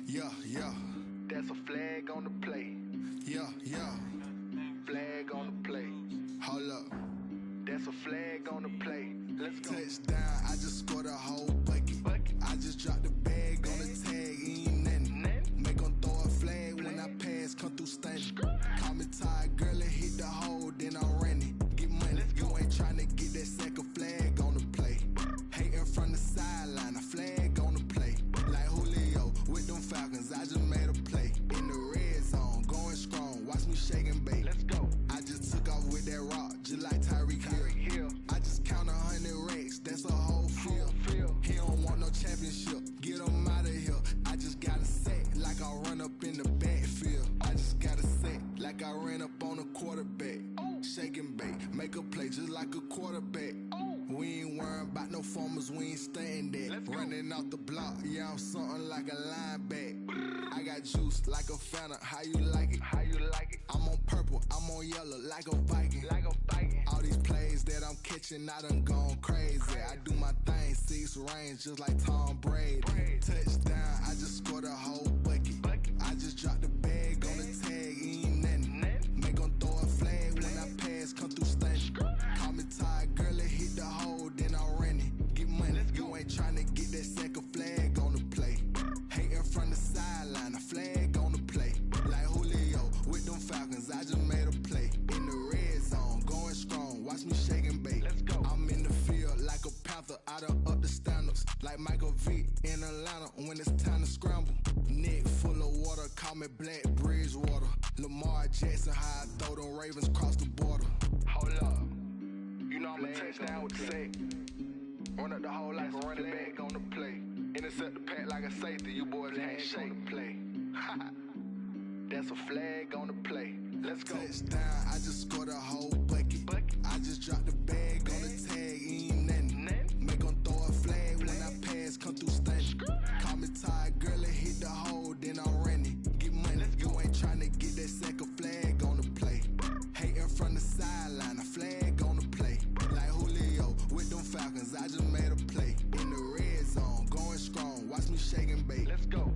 Yeah, yeah. That's a flag on the play. Yeah, yeah. Flag on the play. Hold up. That's a flag on the play. Let's go. Touchdown, I just scored a whole bucket. I just dropped the bag on the tag, ain't nothing. Make 'em throw a flag when I pass, come through stunning. Call me tired, girl, it hit the hole, then I'm running. Get money, you ain't tryna get that second flag on the play. Hating from the sideline, a flag on the play. Like Julio with them Falcons, I just made a play. In the red zone, going strong, watch me shake and bake. Let's go. I just took off with that rock, just like Tyreek Hill. I just count 100 racks, that's a whole field. He don't want no championship, get him out of here. I just got a set, like I run up in the backfield. I just got a set, like I ran up on a quarterback. Shake and bake, make a play just like a quarterback. We ain't worrying about no formers, we ain't staying there. Running off the block, yeah, I'm something like a linebacker. I got juice like a Fanta, how you like it? How you like it? I'm on purple, I'm on yellow, like a Viking. Like a Viking. All these plays that I'm catching, I done gone crazy. I do my thing, 6 range, just like Tom Brady. Touchdown, I just scored a whole bucket. I just dropped the bag on the tag, ain't nothing. Make 'em throw a flag when I pass, come through stunning. Call me tired, girl, it hit the hole, then I'm running. Get money, you ain't tryna get that second flag on the play. Hating from the sideline, a flag on the play. Like Julio with them Falcons, I just made a play. In the red zone, going strong, watch me shake and bake. Let's go. I'm in the field like a Panther, Michael Vick in Atlanta when it's time to scramble. Neck full of water, call me Black Bridgewater. Lamar Jackson, how I throw them Ravens across the border. Hold up, you know I'm a touchdown with the sack. Run up the whole life and run it back on the play. Intercept the pack like a safety, you boys ain't shake the play. That's a flag on the play. Let's go. Touchdown, I just scored a whole bucket. I just dropped the bag on the tag, ain't nothing. Make them throw a flag when I pass, come through stunning. Call me tired, girl, and hit the hole, then I'm running. Get money, you ain't tryna get that second flag on the play. Hating from the sideline, a flag on the play. Like Julio with them Falcons, I just made a play. In the red zone, going strong, watch me shake and bake. Let's go.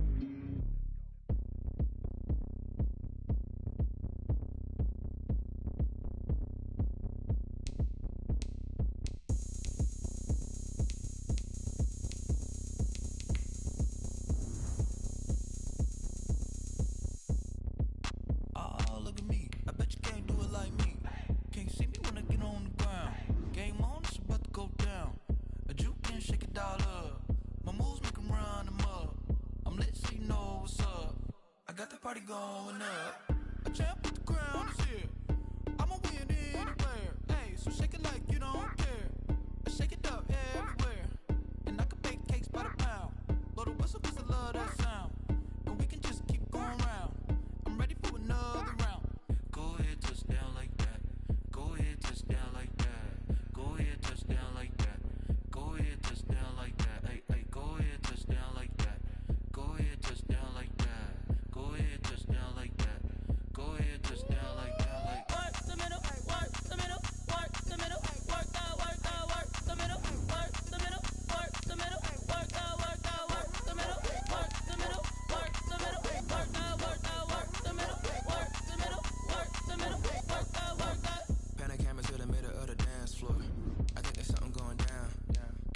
Going up, a champ with the crown is here. I'ma win anywhere. Hey, so shake it like you don't care. I shake it up everywhere. And I can bake cakes by the pound. Blow the whistle 'cause I love that sound. And we can just keep going round. I'm ready for another round. Go ahead, touchdown like that. Go ahead, touchdown like that. Go ahead, touchdown like that. Go ahead, touchdown like that. Hey, hey, go ahead, touchdown like that. Go ahead, touchdown like that. Go ahead, touchdown like that. Go ahead, touchdown like that. Like work the middle, work the middle, work the middle, work that, work the middle, work the middle, work the middle, work that, work the middle, work the middle, work the middle, work that, work the middle, work the middle, work the middle, work that. Panic camera to the middle of the dance floor. I think there's something going down.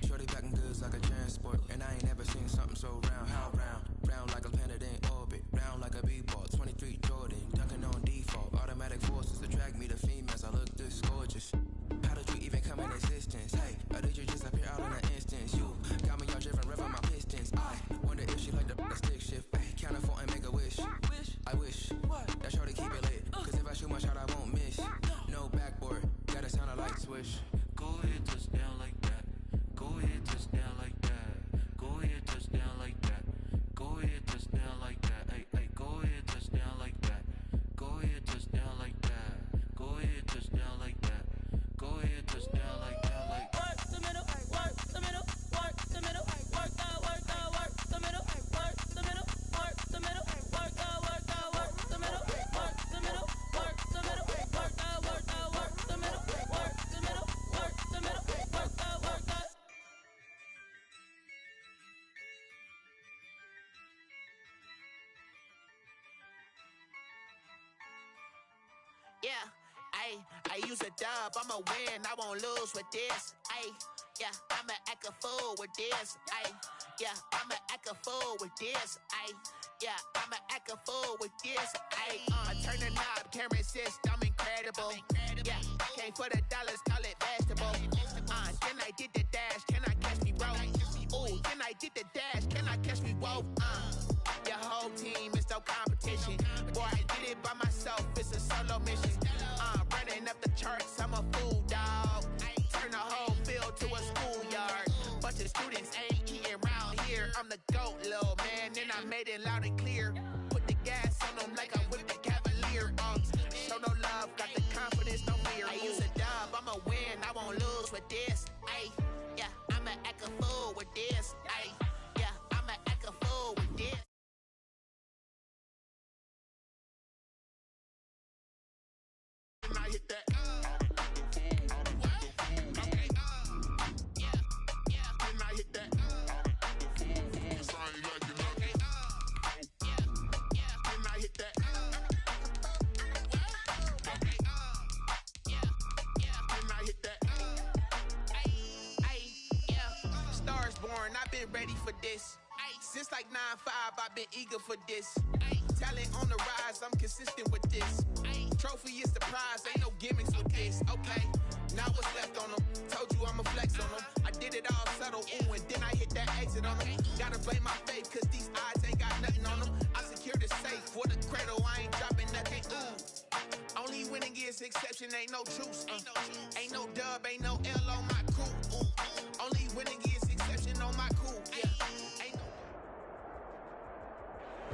Shorty packing goods like a transport, and I ain't never seen something so round. How round? Round like a planet in orbit, round like a b-ball. 23 Jordan, dunking on default. Automatic forces attract me to females. I look this gorgeous. How did you even come in existence? Hey, or did you just appear out in an instance? You got me all driven, revving my pistons. I wonder if she like the stick shift. Hey, count a 4 and make a wish. I wish that shorty keep it lit. 'Cause if I shoot my shot, I won't miss. No backboard, gotta sound a light switch. Go ahead, touchdown like that. Go ahead, touchdown like that. Go ahead, touchdown like that. Go ahead, touchdown like that. Hey, hey, go ahead, touchdown like that. Go ahead, touchdown like that. Go ahead, touchdown like that. Go ahead, touchdown like that. Like work the middle, work the middle, work the middle, work that, work the middle, work the middle, work the middle, work that, work the middle, work the middle, work the middle, work that, work the middle, work the middle, work the middle, work that, work that. Yeah, I use a dub, I'ma win, I won't lose with this. Yeah, I'ma act a fool with this. Yeah, I'ma act a fool with this. Yeah, I'ma act a fool with this. I turn the knob, camera assist, I'm incredible. Yeah, came for the dollars, call it vegetable. Then I did the dash, can I catch me, bro? Ooh, then I did the dash, can I catch me, whoa? Your whole team is no competition. Boy, I did it by myself, it's a solo mission. Running up the charts, I'm a fool, dog. Turn the whole field to a schoolyard. Bunch of students ain't eating round here. I'm the GOAT, little man, and I made it loud and clear. Put the gas on them like I whipped the Cavalier. Show no love, got the confidence, no fear. I use a dub, I'ma win, I won't lose with this. Yeah, I'ma act a fool with this. Yeah, I'ma act a fool with this. And I hit that. I've been ready for this. Since like 9-5, I've been eager for this. Talent on the rise, I'm consistent with this. Trophy is the prize, ain't no gimmicks with this. Okay, Now what's left on them? Told you I'ma flex on them. I did it all subtle, ooh, and then I hit that exit on them. Gotta blame my faith, cause these eyes ain't got nothing on them. I secured the safe for the cradle, I ain't dropping nothing, ooh. Only winning is exception, ain't no truce. Ain't no dub, ain't no L on my crew, ooh. Only winning is exception on my crew, yeah. Ain't no...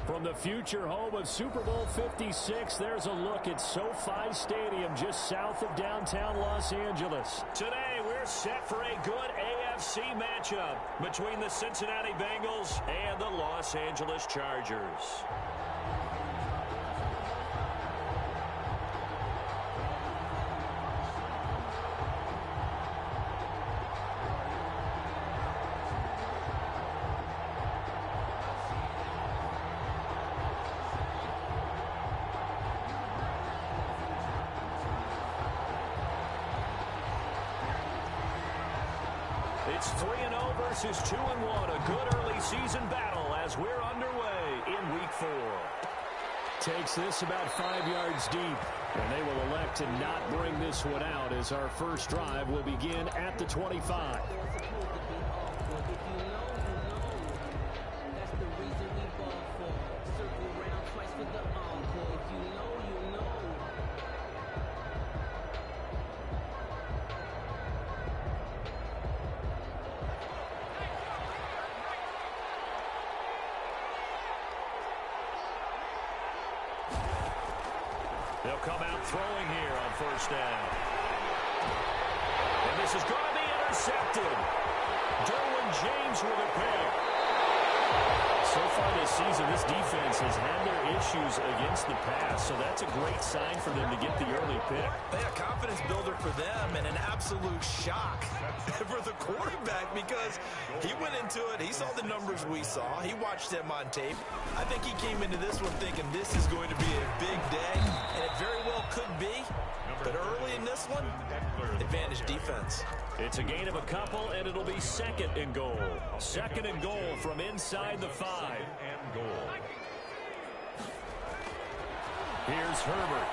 From the future home of Super Bowl 56, there's a look at SoFi Stadium just south of downtown Los Angeles. Today, we're set for a good AFC matchup between the Cincinnati Bengals and the Los Angeles Chargers. It's 3-0 versus 2-1. A good early season battle as we're underway in Week 4. Takes this about 5 yards deep, and they will elect to not bring this one out as our first drive will begin at the 25. They'll come out throwing here on first down. And this is going to be intercepted. Derwin James with a pick. So far this season, this defense has had their issues against the pass, so that's a great sign for them to get the early pick. A confidence builder for them and an absolute shock for the quarterback because he went into it, he saw the numbers we saw, he watched them on tape. I think he came into this one thinking this is going to be a big day, and it very well could be, but early in this one, advantage defense. It's a gain of a couple, and it'll be second and goal. Second and goal from inside the 5. And goal. Here's Herbert.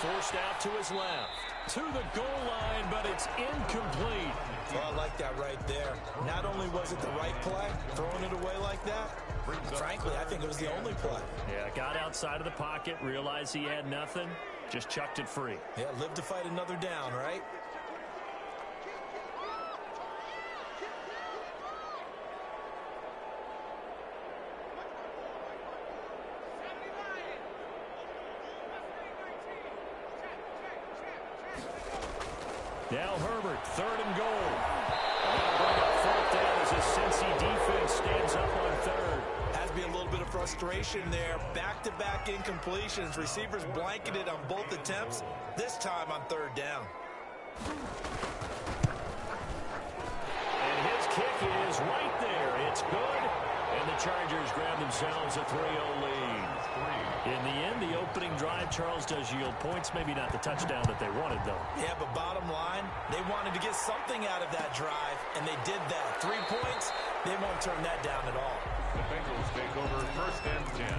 Forced out to his left. To the goal line, but it's incomplete. Well, I like that right there. Not only was it the right play, throwing it away like that, frankly, I think it was the only play. Yeah, got outside of the pocket, realized he had nothing, just chucked it free. Yeah, live to fight another down, right? Now Herbert, third and goal. Now bring up fourth down as his Cincy defense stands up on third. Has to be a little bit of frustration there. Back-to-back incompletions. Receivers blanketed on both attempts, this time on third down. And his kick is right there. It's good. And the Chargers grab themselves a 3-0 lead. In the end, the opening drive, Charles, does yield points. Maybe not the touchdown that they wanted, though. Yeah, but bottom line, they wanted to get something out of that drive, and they did that. 3 points, they won't turn that down at all. The Bengals take over first and 10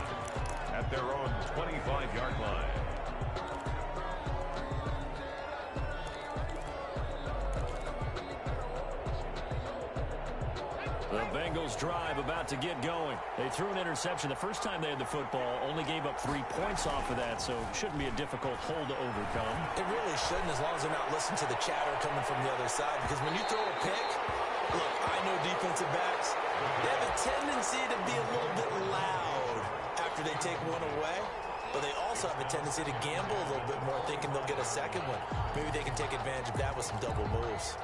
at their own 25-yard line. The Bengals drive about to get going. They threw an interception the first time they had the football, only gave up 3 points off of that, so it shouldn't be a difficult hole to overcome. It really shouldn't, as long as they're not listening to the chatter coming from the other side, because when you throw a pick, look, I know defensive backs, they have a tendency to be a little bit loud after they take one away, but they also have a tendency to gamble a little bit more, thinking they'll get a second one. Maybe they can take advantage of that with some double moves.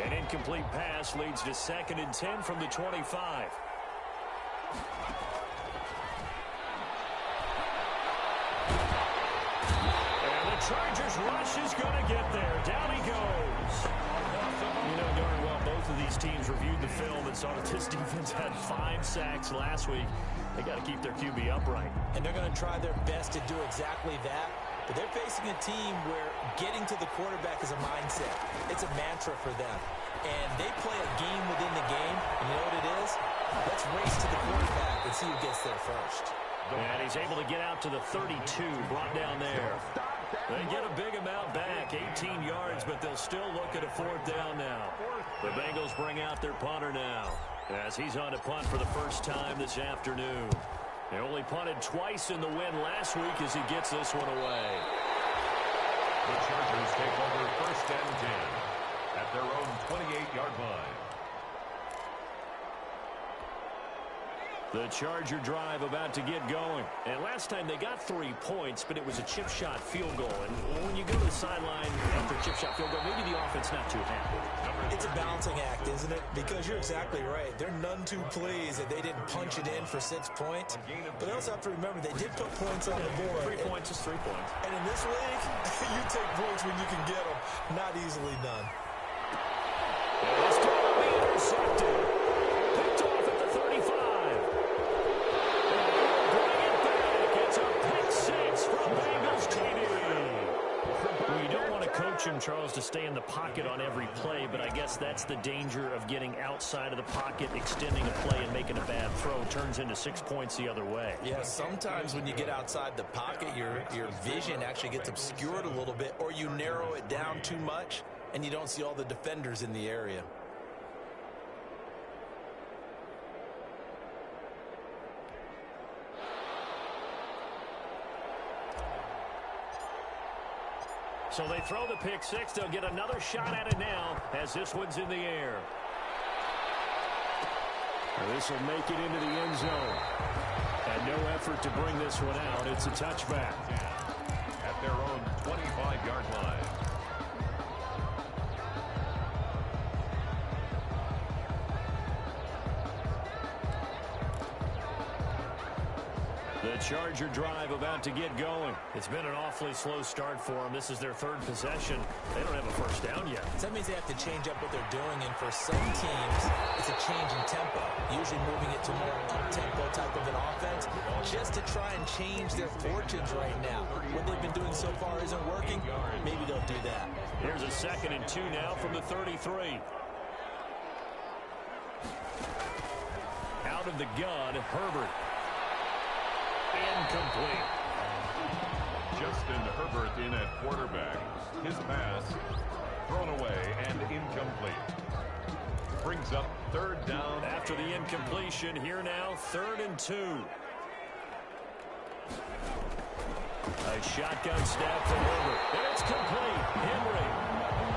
An incomplete pass leads to second and 10 from the 25. And the Chargers rush is going to get there. Down he goes. You know darn well both of these teams reviewed the film and saw that this defense had 5 sacks last week. They got to keep their QB upright. And they're going to try their best to do exactly that. But they're facing a team where getting to the quarterback is a mindset. It's a mantra for them. And they play a game within the game. And you know what it is? Let's race to the quarterback and see who gets there first. And he's able to get out to the 32, brought down there. They get a big amount back, 18 yards, but they'll still look at a 4th down now. The Bengals bring out their punter now, as he's on to punt for the first time this afternoon. They only punted twice in the win last week as he gets this one away. The Chargers take over 1st and 10 at their own 28-yard line. The Charger drive about to get going. And last time they got 3 points, but it was a chip shot field goal. And when you go to the sideline after a chip shot field goal, maybe the offense not too happy. It's a balancing act, isn't it? Because you're exactly right. They're none too pleased that they didn't punch it in for 6 points. But they also have to remember they did put points on the board. 3 points is 3 points. And in this league, you take points when you can get them. Not easily done. This ball will be intercepted. Picked off at the 35. It's a pick 6 from Bengals TD. We don't want to coach him, Charles, to stay in the pocket on every play, but I guess that's the danger of getting outside of the pocket, extending a play, and making a bad throw. Turns into 6 points the other way. Yeah, sometimes when you get outside the pocket, your vision actually gets obscured a little bit, or you narrow it down too much, and you don't see all the defenders in the area. So they throw the pick 6. They'll get another shot at it now as this one's in the air. This will make it into the end zone. And no effort to bring this one out. It's a touchback. At their own 25-yard line. The Charger drive about to get going. It's been an awfully slow start for them. This is their 3rd possession. They don't have a first down yet. So that means they have to change up what they're doing, and for some teams, it's a change in tempo, usually moving it to more up-tempo type of an offense, just to try and change their fortunes right now. What they've been doing so far isn't working. Maybe they'll do that. Here's a 2nd and 2 now from the 33. Out of the gun, Herbert. Incomplete. Justin Herbert in at quarterback. His pass thrown away and incomplete. Brings up 3rd down. After the incompletion, here now, 3rd and 2. A shotgun snap from Herbert. And it's complete. Henry.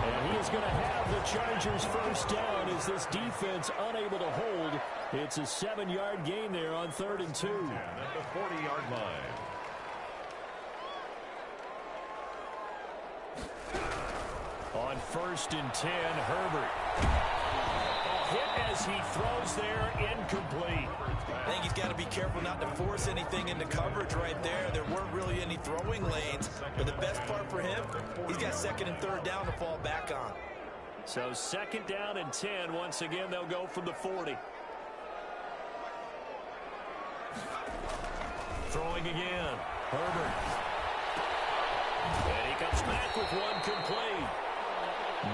And he is going to have the Chargers' first down as this defense unable to hold. It's a 7-yard gain there on 3rd and 2. At the 40-yard line. On 1st and 10, Herbert. Hit as he throws there, incomplete. I think he's got to be careful not to force anything into coverage right there. There weren't really any throwing lanes, but the best part for him, he's got 2nd and 3rd down to fall back on. So 2nd down and 10. Once again, they'll go from the 40. Throwing again. Herbert. And he comes back with one complete.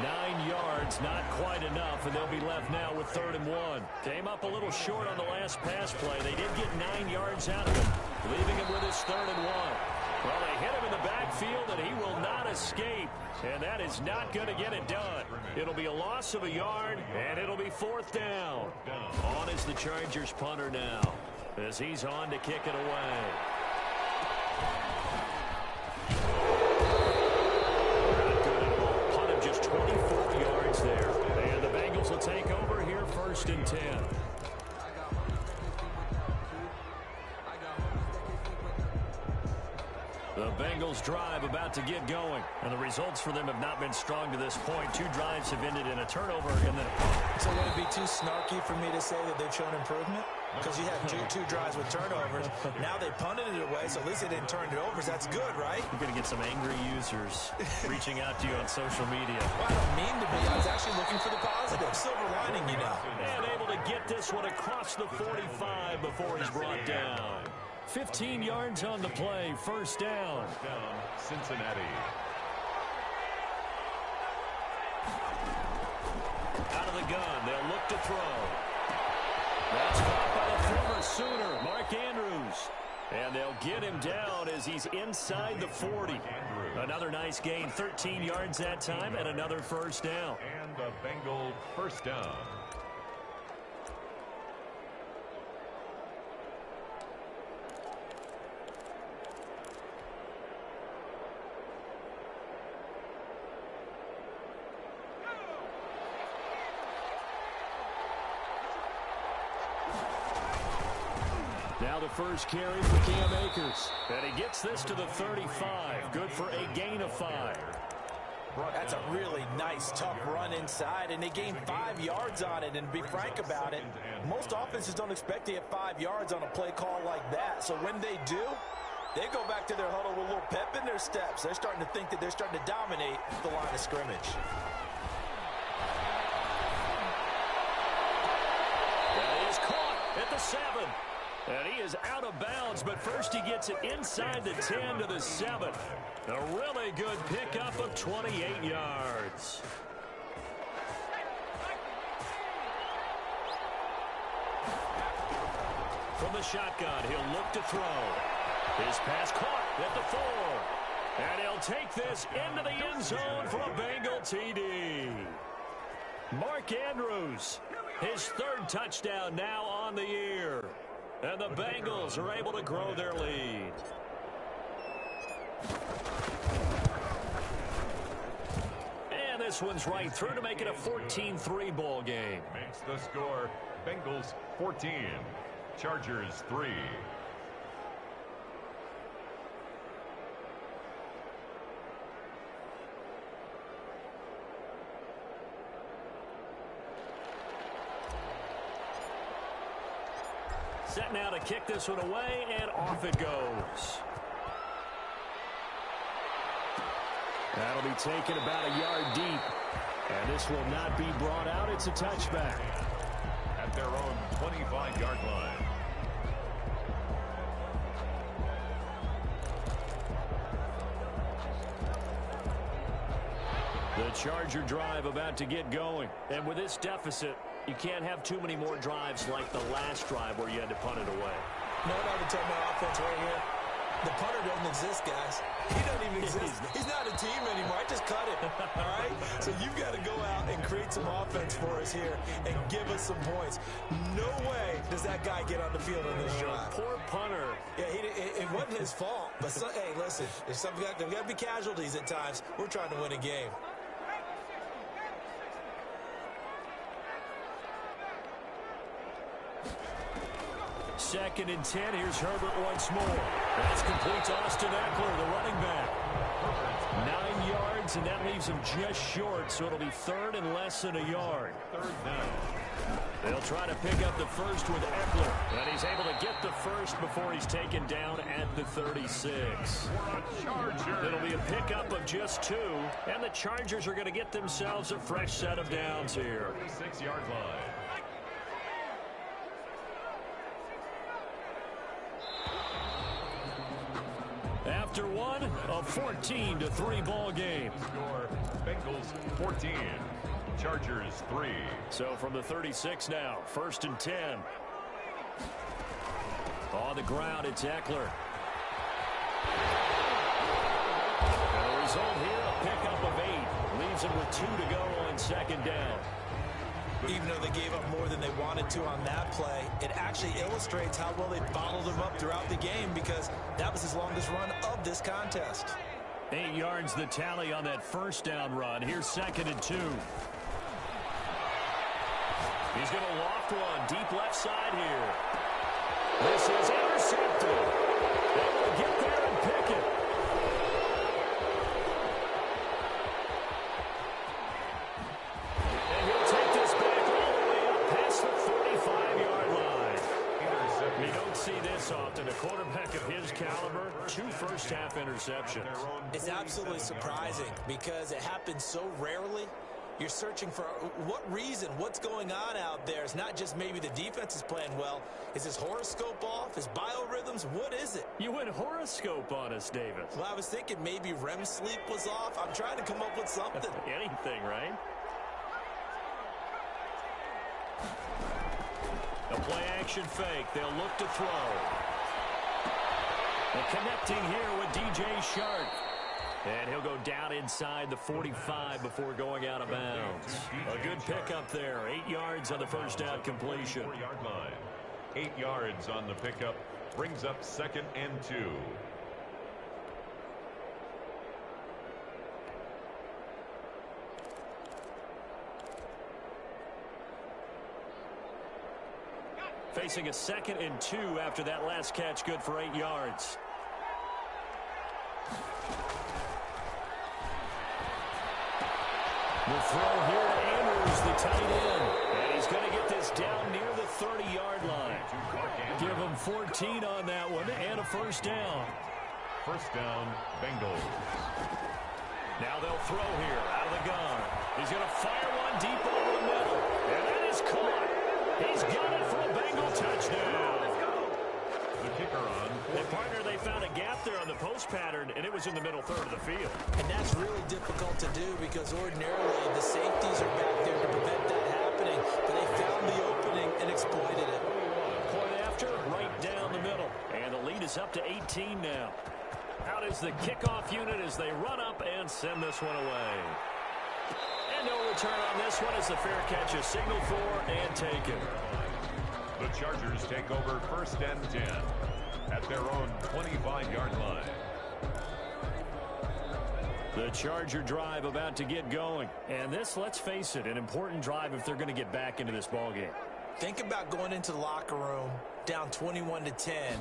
9 yards, not quite enough, and they'll be left now with 3rd and 1. Came up a little short on the last pass play. They did get 9 yards out of it, leaving him with his 3rd and 1. Well, they hit him in the backfield, and he will not escape, and that is not going to get it done. It'll be a loss of a yard, and it'll be 4th down. On is the Chargers punter now, as he's on to kick it away. Not good at all. Punt of just 24 yards there. And the Bengals will take over here 1st and 10. The Bengals drive about to get going. And the results for them have not been strong to this point. 2 drives have ended in a turnover and then a punt. So would it be too snarky for me to say that they've shown improvement? Because you had two drives with turnovers. Now they punted it away, so at least they didn't turn it over. So that's good, right? You're going to get some angry users reaching out to you on social media. Well, I don't mean to be. I was actually looking for the positive. Silver lining, you know. And able to get this one across the 45 before he's brought down. 15 yards on the play. 1st down. Cincinnati. Out of the gun. They'll look to throw. That's caught by the former Sooner, Mark Andrews. And they'll get him down as he's inside the 40. Another nice gain, 13 yards that time, and another first down. And the Bengal first down. Now the first carry for Cam Akers. And he gets this to the 35. Good for a gain of 5. That's a really nice, tough run inside, and they gained 5 yards on it. And to be frank about it, most offenses don't expect to get 5 yards on a play call like that. So when they do, they go back to their huddle with a little pep in their steps. They're starting to think that they're starting to dominate the line of scrimmage. That is caught at the 7. And he is out of bounds, but first he gets it inside the 10 to the 7. A really good pickup of 28 yards. From the shotgun, he'll look to throw. His pass caught at the 4. And he'll take this into the end zone for a Bengal TD. Mark Andrews, his 3rd touchdown now on the year. And the Bengals are able to grow their lead. And this one's right through to make it a 14-3 ball game. Makes the score Bengals 14, Chargers 3. Set now to kick this one away, and off it goes. That'll be taken about a yard deep. And this will not be brought out. It's a touchback. At their own 25-yard line. The Charger drive about to get going. And with this deficit, you can't have too many more drives like the last drive where you had to punt it away. No, I would tell my offense right here. The punter doesn't exist, guys. He doesn't even exist. He's not a team anymore. I just cut it. All right? So you've got to go out and create some offense for us here and give us some points. No way does that guy get on the field in this drive. Poor punter. Yeah, it wasn't his fault. But, hey, listen, there's got to be casualties at times. We're trying to win a game. Second and 10. Here's Herbert once more. That's complete to Austin Eckler, the running back. 9 yards, and that leaves him just short, so it'll be 3rd and less than a yard. 3rd down. They'll try to pick up the first with Eckler, and he's able to get the first before he's taken down at the 36. It'll be a pickup of just 2, and the Chargers are going to get themselves a fresh set of downs here. 36-yard line. After one, a 14-3 ball game. Score Bengals 14, Chargers 3. So from the 36 now, 1st and 10. On the ground, it's Eckler. And the result here, a pickup of 8. Leaves him with 2 to go on 2nd down. Even though they gave up more than they wanted to on that play, it actually illustrates how well they bottled him up throughout the game because that was his longest run of this contest. 8 yards the tally on that 1st down run. Here's 2nd and 2. He's going to loft one deep left side here. This is intercepted. They will get there and pick it. And he'll take this back all the way up past the 45-yard line. You don't see this often. A quarterback of his caliber, 2 first-half interceptions. It's absolutely surprising because it happens so rarely. You're searching for what reason, what's going on out there. It's not just maybe the defense is playing well. Is his horoscope off? His biorhythms? What is it? You went horoscope on us, David. Well, I was thinking maybe REM sleep was off. I'm trying to come up with something. Anything, right? A play-action fake. They'll look to throw. And connecting here with DJ Shark. And he'll go down inside the 45 before going out of bounds. A good pickup there. 8 yards on the first down completion. 4-yard line. 8 yards on the pickup. Brings up 2nd and 2. Facing a 2nd and 2 after that last catch, good for 8 yards. The throw here to Andrews, the tight end. And he's going to get this down near the 30-yard line. Give him 14 on that one and a first down. First down, Bengals. Now they'll throw here out of the gun. He's going to fire one deep over the middle. And that is caught. He's got it for a Bengal touchdown. The kicker on. And partner, they found a gap there on the post pattern, and it was in the middle third of the field. And that's really difficult to do because ordinarily the safeties are back there to prevent that happening. But they found the opening and exploited it. Point after, right down the middle. And the lead is up to 18 now. Out is the kickoff unit as they run up and send this one away. And no return on this one as the fair catch is signaled for and taken. The Chargers take over 1st and 10 at their own 25-yard line. The Charger drive about to get going. And this, let's face it, an important drive if they're going to get back into this ballgame. Think about going into the locker room down 21-10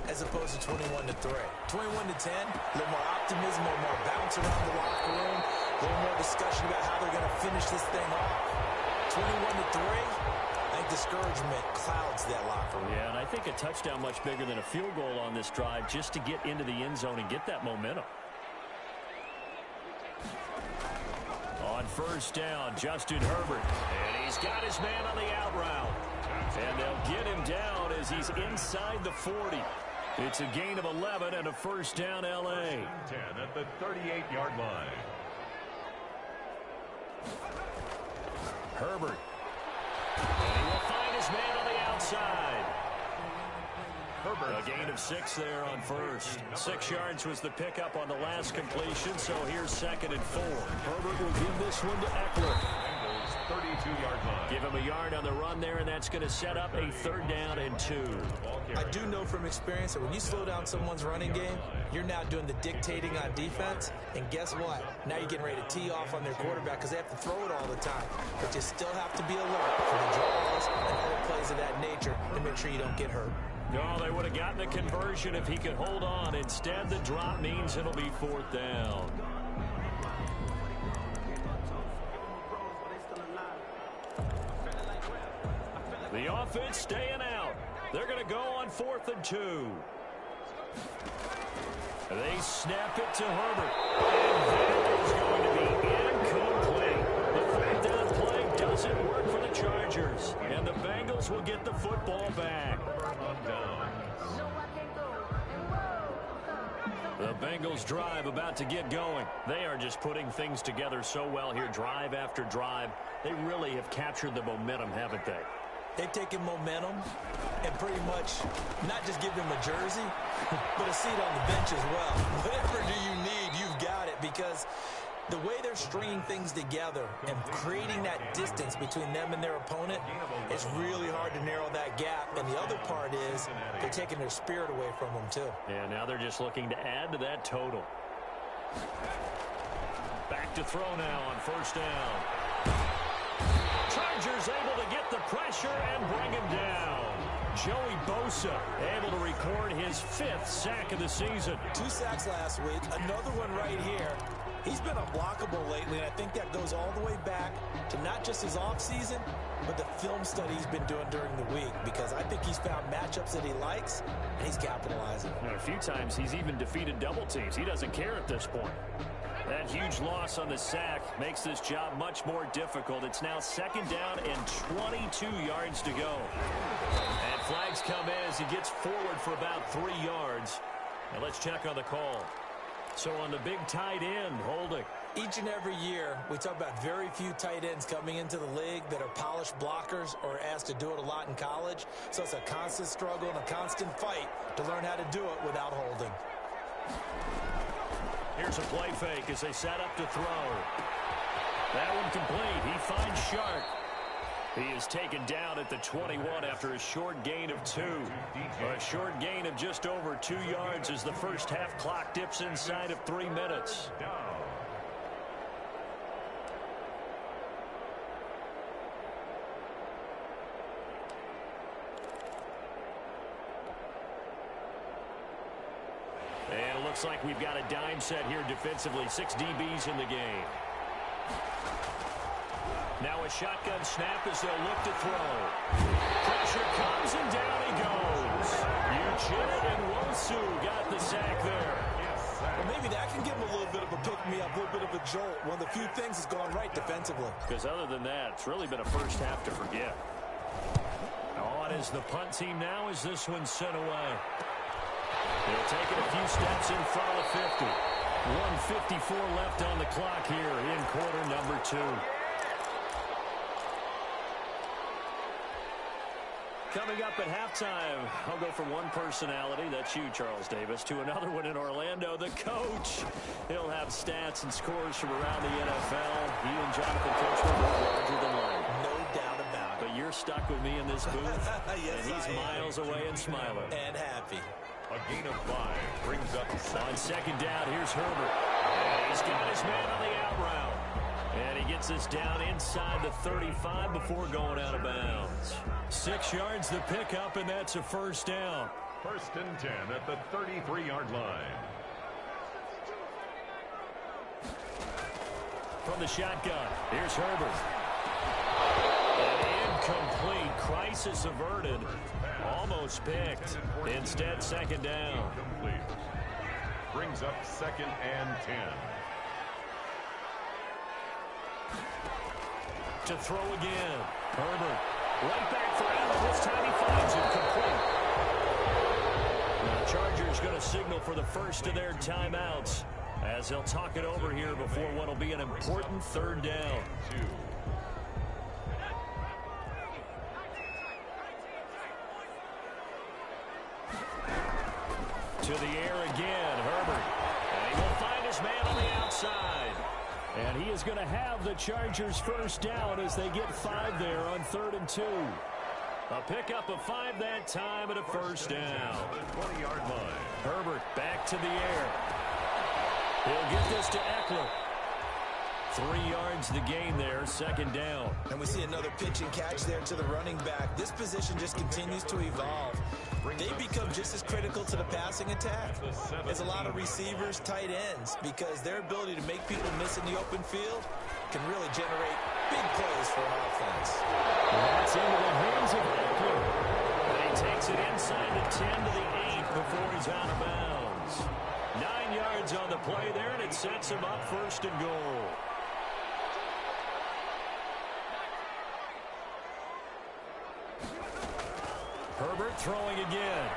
as opposed to 21-3. 21-10, a little more optimism, a little more bounce around the locker room, a little more discussion about how they're going to finish this thing off. 21-3, I think discouragement clouds that locker room. Yeah, and I think a touchdown much bigger than a field goal on this drive just to get into the end zone and get that momentum. On first down, Justin Herbert. And he's got his man on the out route. And they'll get him down as he's inside the 40. It's a gain of 11 and a first down, L.A. 10 at the 38-yard line. Herbert. And he will find his man on the outside. Herbert. A gain of 6 there on first. 6 yards was the pickup on the last completion, so here's 2nd and 4. Herbert will give this one to Eckler. 32-yard line. Give him a yard on the run there, and that's going to set up a 3rd down and 2. I do know from experience that when you slow down someone's running game, you're now doing the dictating on defense, and guess what? Now you're getting ready to tee off on their quarterback because they have to throw it all the time. But you still have to be alert for the draws and other plays of that nature to make sure you don't get hurt. No, they would have gotten the conversion if he could hold on. Instead, the drop means it'll be 4th down. The offense staying out. They're going to go on 4th and 2. They snap it to Herbert. And that is going to be incomplete. The 4th down play doesn't work for the Chargers. And the Bengals will get the football back. The Bengals drive about to get going. They are just putting things together so well here, drive after drive. They really have captured the momentum, haven't they? They've taken momentum and pretty much not just give them a jersey, but a seat on the bench as well. Whatever do you need, you've got it, because the way they're stringing things together and creating that distance between them and their opponent, it's really hard to narrow that gap. And the other part is they're taking their spirit away from them, too. Yeah, now they're just looking to add to that total. Back to throw now on first down. Chargers able to get the pressure and bring him down. Joey Bosa able to record his 5th sack of the season. 2 sacks last week, another one right here. He's been unblockable lately, and I think that goes all the way back to not just his offseason, but the film study he's been doing during the week, because I think he's found matchups that he likes, and he's capitalizing. And a few times he's even defeated double teams. He doesn't care at this point. That huge loss on the sack makes this job much more difficult. It's now 2nd down and 22 yards to go. And flags come in as he gets forward for about 3 yards. And let's check on the call. So on the big tight end, holding. Each and every year, we talk about very few tight ends coming into the league that are polished blockers or asked to do it a lot in college. So it's a constant struggle and a constant fight to learn how to do it without holding. Here's a play fake as they set up to throw. That one complete. He finds Shark. He is taken down at the 21 after a short gain of 2. A short gain of just over 2 yards as the first half clock dips inside of 3 minutes. And it looks like we've got a dime set here defensively. 6 DBs in the game. Now a shotgun snap as they'll look to throw. Pressure comes and down he goes. Uchenna and Wosu got the sack there. Well, maybe that can give him a little bit of a pick-me-up, a little bit of a jolt. One of the few things that's gone right defensively. Because other than that, it's really been a first half to forget. On is the punt team now as this one's sent away. They'll take it a few steps in front of the 50. 1:54 left on the clock here in quarter number 2. Coming up at halftime, I'll go from one personality, that's you, Charles Davis, to another one in Orlando, the coach. He'll have stats and scores from around the NFL. He and Jonathan Coachman are larger than life. No doubt about it. But you're stuck with me in this booth, yes, and he's miles away and smiling. And happy. A gain of 5 brings up on second down. Here's Herbert. And he's got his man on the out route. And he gets us down inside the 35 before going out of bounds. 6 yards the pickup, and that's a first down. 1st and 10 at the 33-yard line. From the shotgun, here's Herbert. And incomplete. Crisis averted. Almost picked. Instead, second down. Complete. Brings up 2nd and 10. To throw again. Herbert. Right back for Allen. This time he finds it complete. The Chargers going to signal for the first of their timeouts as they'll talk it over here before what will be an important 3rd down. 2. To the air again, Herbert. And he will find his man on the outside. And he is going to have the Chargers first down as they get 5 there on 3rd and 2. A pickup of 5 that time and a first down. 20-yard line. Herbert back to the air. He'll get this to Eckler. 3 yards the gain there, second down. And we see another pitch and catch there to the running back. This position just continues to evolve. They become just as critical to the passing attack as a lot of receivers, tight ends, because their ability to make people miss in the open field can really generate big plays for an offense. That's into the hands of Eckler. And he takes it inside the 10 to the 8 before he's out of bounds. 9 yards on the play there, and it sets him up 1st and goal. Herbert throwing again.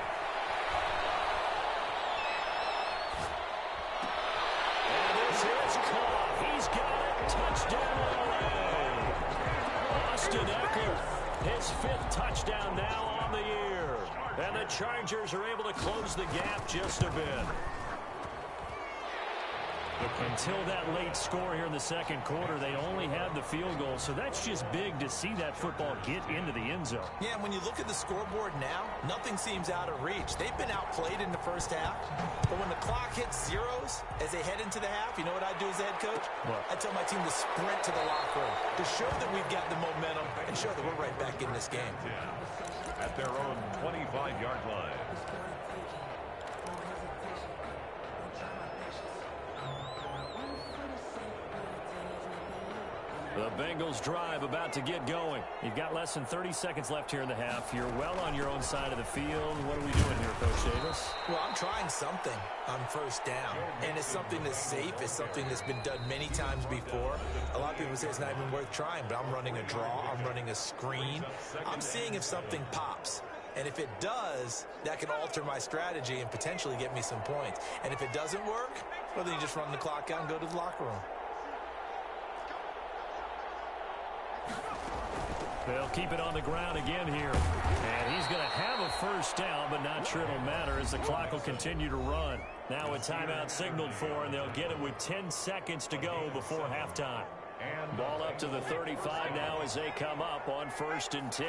And this is caught. He's got it. Touchdown LA. Austin Eckler, his 5th touchdown now on the year. And the Chargers are able to close the gap just a bit. Until that late score here in the second quarter, they only had the field goal. So that's just big to see that football get into the end zone. Yeah, and when you look at the scoreboard now, nothing seems out of reach. They've been outplayed in the first half. But when the clock hits zeros as they head into the half, you know what I do as the head coach? What? I tell my team to sprint to the locker room to show that we've got the momentum and show that we're right back in this game. At their own 25-yard line. The Bengals drive about to get going. You've got less than 30 seconds left here in the half. You're well on your own side of the field. What are we doing here, Coach Davis? Well, I'm trying something on first down, and it's something that's safe. It's something that's been done many times before. A lot of people say it's not even worth trying, but I'm running a draw. I'm running a screen. I'm seeing if something pops. And if it does, that can alter my strategy and potentially get me some points. And if it doesn't work, well, then you just run the clock out and go to the locker room. They'll keep it on the ground again here. And he's going to have a first down, but not sure it'll matter as the clock will continue to run. Now a timeout signaled for, and they'll get it with 10 seconds to go before halftime. And ball up to the 35 now as they come up on 1st and 10.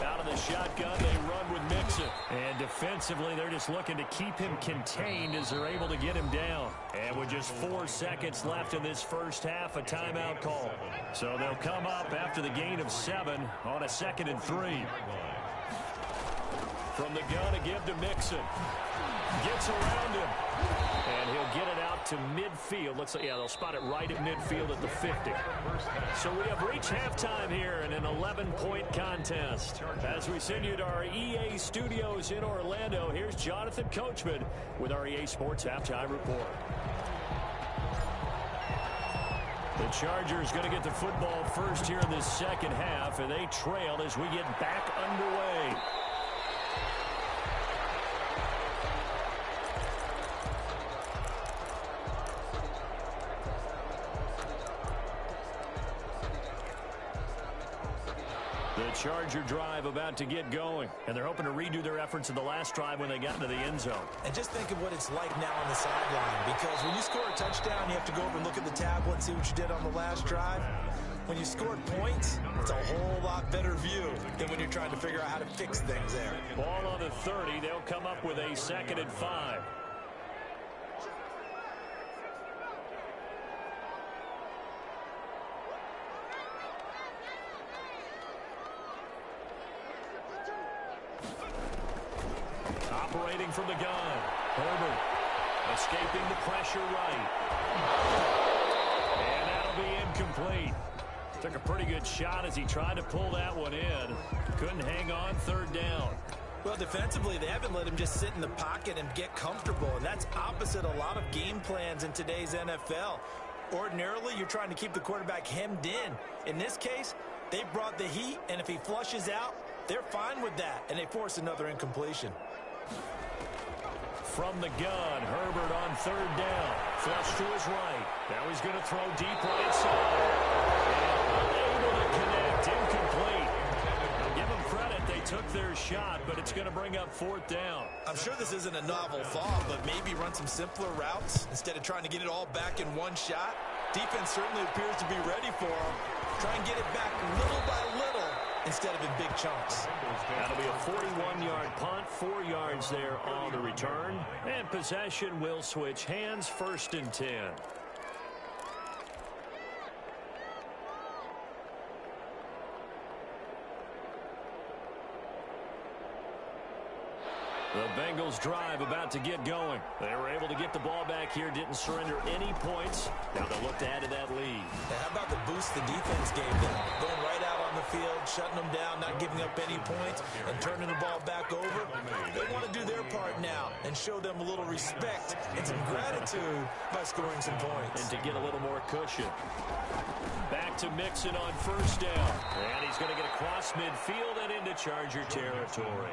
Out of the shotgun, they run with Mixon. And defensively, they're just looking to keep him contained as they're able to get him down. And with just 4 seconds left in this first half, a timeout call. So they'll come up after the gain of 7 on a 2nd and 3. From the gun, a give to Mixon. Gets around him. And he'll get it out to midfield. Looks like, yeah, they'll spot it right at midfield at the 50. So we have reached halftime here in an 11-point contest. As we send you to our EA studios in Orlando, here's Jonathan Coachman with our EA Sports Halftime Report. The Chargers going to get the football first here in this second half, and they trail as we get back underway. The Charger drive about to get going, and they're hoping to redo their efforts in the last drive when they got into the end zone. And just think of what it's like now on the sideline, because when you score a touchdown, you have to go over and look at the tablet and see what you did on the last drive. When you scored points, it's a whole lot better view than when you're trying to figure out how to fix things there. Ball on the 30. They'll come up with a 2nd and 5. Operating from the gun. Herbert escaping the pressure right. And that'll be incomplete. Took a pretty good shot as he tried to pull that one in. Couldn't hang on 3rd down. Well, defensively, they haven't let him just sit in the pocket and get comfortable, and that's opposite a lot of game plans in today's NFL. Ordinarily, you're trying to keep the quarterback hemmed in. In this case, they brought the heat, and if he flushes out, they're fine with that, and they force another incompletion. From the gun, Herbert on 3rd down. Flush to his right. Now he's going to throw deep right side. And unable to connect. Incomplete. Now give them credit. They took their shot, but it's going to bring up 4th down. I'm sure this isn't a novel thought, but maybe run some simpler routes instead of trying to get it all back in one shot. Defense certainly appears to be ready for him. Try and get it back little by little instead of in big chunks. That'll be a 41-yard punt, 4 yards there on the return. And possession will switch hands, 1st and 10. The Bengals drive about to get going. They were able to get the ball back here, didn't surrender any points. Now they'll look to add to that lead. Now, how about the boost the defense gave them? Going right out on the field, shutting them down, not giving up any points, and turning the ball back over. They want to do their part now and show them a little respect and some gratitude by scoring some points. And to get a little more cushion. Back to Mixon on 1st down. And he's going to get across midfield and into Charger territory.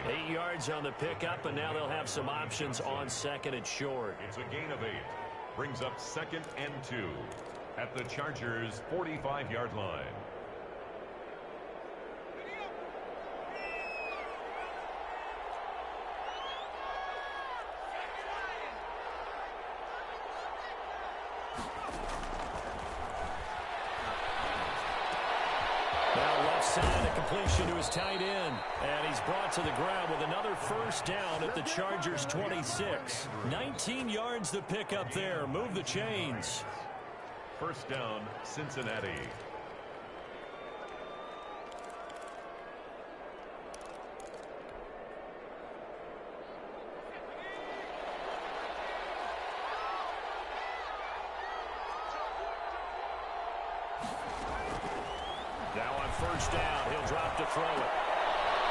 8 yards on the pickup, and now they'll have some options on 2nd and short. It's a gain of 8. Brings up 2nd and 2 at the Chargers' 45-yard line. Side, a completion to his tight end, and he's brought to the ground with another 1st down at the Chargers' 26. 19 yards the pick up there. Move the chains. 1st down, Cincinnati. Now on 1st down, he'll drop to throw it.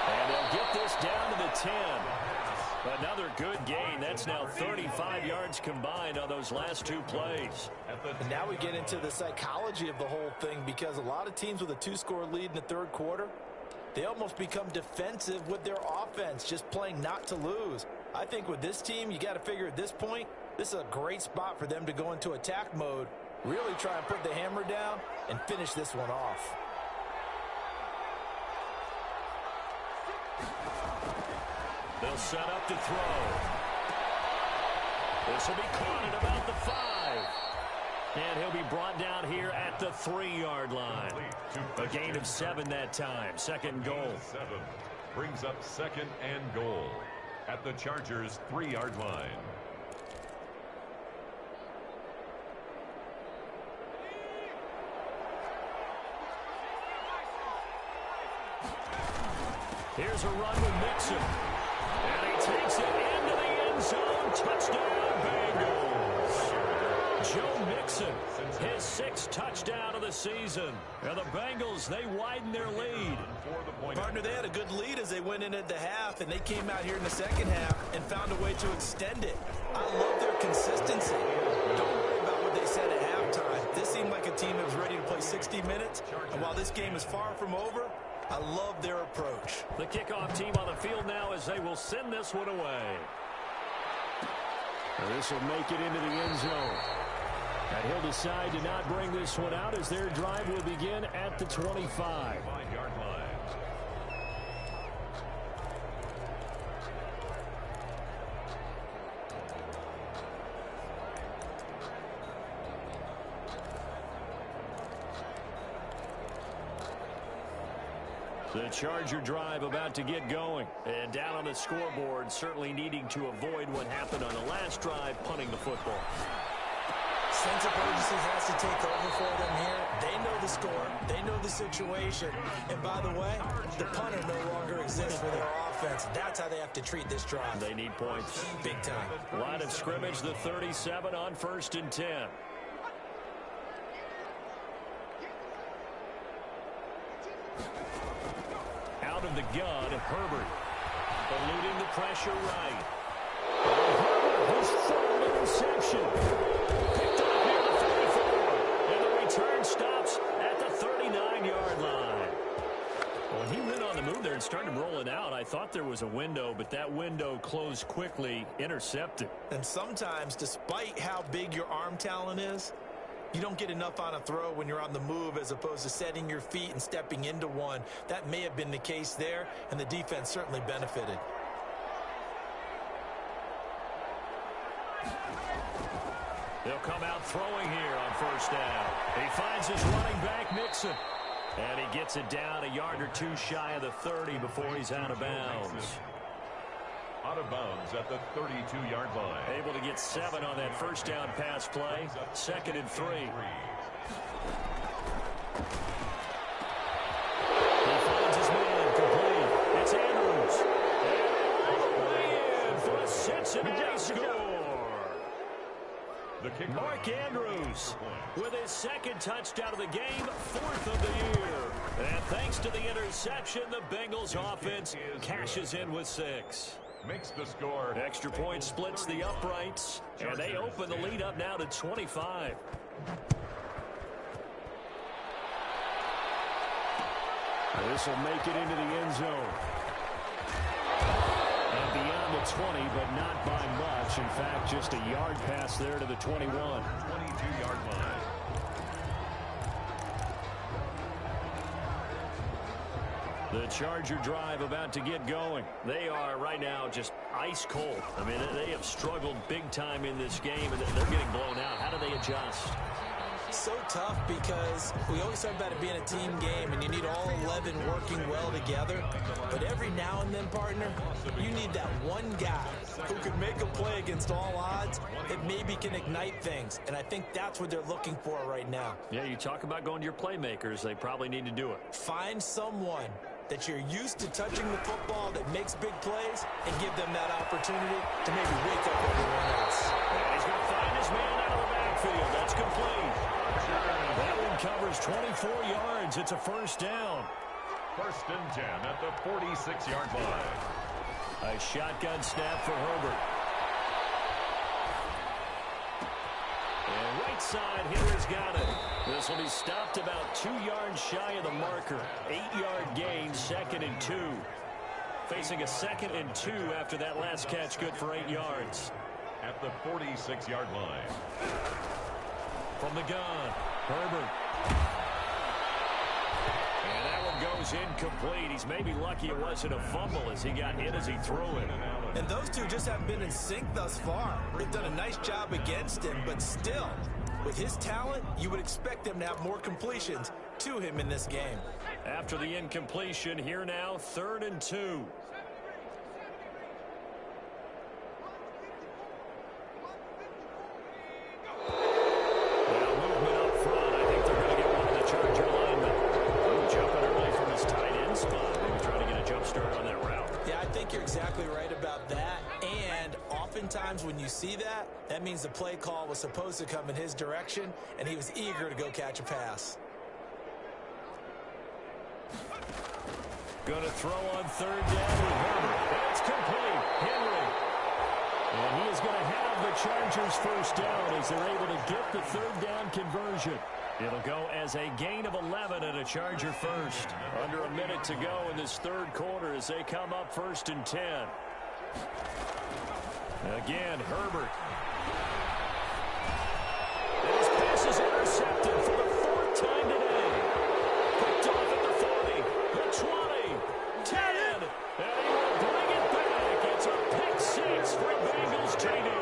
And they'll get this down to the 10. Another good gain. That's now 35 yards combined on those last 2 plays. And now we get into the psychology of the whole thing, because a lot of teams with a 2-score lead in the 3rd quarter, they almost become defensive with their offense, just playing not to lose. I think with this team, you got to figure at this point, This is a great spot for them to go into attack mode, really try and put the hammer down and finish this one off. They'll set up to throw. This will be caught at about the 5. And he'll be brought down here at the 3-yard line. A gain of 7 that time. Second goal. 7 brings up second and goal at the Chargers' 3-yard line. Here's a run with Mixon. And he takes it into the end zone. Touchdown, Bengals. Joe Mixon, his 6th touchdown of the season. And the Bengals, they widen their lead. Partner, they had a good lead as they went in at the half, and they came out here in the second half and found a way to extend it. I love their consistency. Don't worry about what they said at halftime. This seemed like a team that was ready to play 60 minutes, and while this game is far from over, I love their approach. The kickoff team on the field now as they will send this one away. This will make it into the end zone. And he'll decide to not bring this one out as their drive will begin at the 25. 5-yard line. The Charger drive about to get going. And down on the scoreboard, certainly needing to avoid what happened on the last drive, punting the football. Sense of urgency has to take over for them here. They know the score. They know the situation. And by the way, the punter no longer exists for their offense. That's how they have to treat this drive. They need points. Big time. Line of scrimmage, the 37 on 1st and 10. Out of the gun, Herbert. Eluding the pressure right. Herbert, his 3rd interception. Picked up near the 34. And the return stops at the 39-yard line. When he went on the move there and started rolling out, I thought there was a window, but that window closed quickly, intercepted. And sometimes, despite how big your arm talent is, you don't get enough on a throw when you're on the move as opposed to setting your feet and stepping into one. That may have been the case there, and the defense certainly benefited. They'll come out throwing here on 1st down. He finds his running back, Mixon. And he gets it down a yard or 2 shy of the 30 before he's out of bounds. Out of bounds at the 32-yard line. Able to get 7 on that 1st down pass play. 2nd and 3. He finds his man complete. It's Andrews. And all the way in for a Cincinnati score. Mark Andrews with his 2nd touchdown of the game, 4th of the year. And thanks to the interception, the Bengals offense cashes in with 6. Makes the score. Extra point splits the uprights, and they open the lead up now to 25. This will make it into the end zone. And beyond the 20, but not by much. In fact, just a yard pass there to the 21. 22-yard line. The Charger drive about to get going. They are right now just ice cold. I mean, they have struggled big time in this game, and they're getting blown out. How do they adjust? So tough because we always talk about it being a team game, and you need all 11 working well together. But every now and then, partner, you need that one guy who can make a play against all odds that maybe can ignite things. And I think that's what they're looking for right now. Yeah, you talk about going to your playmakers. They probably need to do it. Find someone that you're used to touching the football that makes big plays and give them that opportunity to maybe wake up everyone else. And he's going to find his man out of the backfield. That's complete. That one covers 24 yards. It's a 1st down. 1st and 10 at the 46-yard line. A shotgun snap for Herbert. And right side hitter's got it. This will be stopped about 2 yards shy of the marker. 8-yard gain, 2nd and 2. Facing a 2nd and 2 after that last catch, good for 8 yards. at the 46-yard line. From the gun, Herbert. And that one goes incomplete. He's maybe lucky it wasn't a fumble as he got hit as he threw it. And those two just haven't been in sync thus far. They've done a nice job against him, but still, with his talent, you would expect him to have more completions to him in this game. After the incompletion, here now, 3rd and 2. You're exactly right about that, and oftentimes when you see that, that means the play call was supposed to come in his direction, and he was eager to go catch a pass. Going to throw on 3rd down with Herbert. It's complete. Henry. And he is going to have the Chargers first down as they're able to get the 3rd down conversion. It'll go as a gain of 11 and a Charger first. Under a minute to go in this 3rd quarter as they come up 1st and 10. Again, Herbert. And his pass is intercepted for the 4th time today. Picked off at the 40, the 20, 10, and he will bring it back. It's a pick 6 for Bengals TD.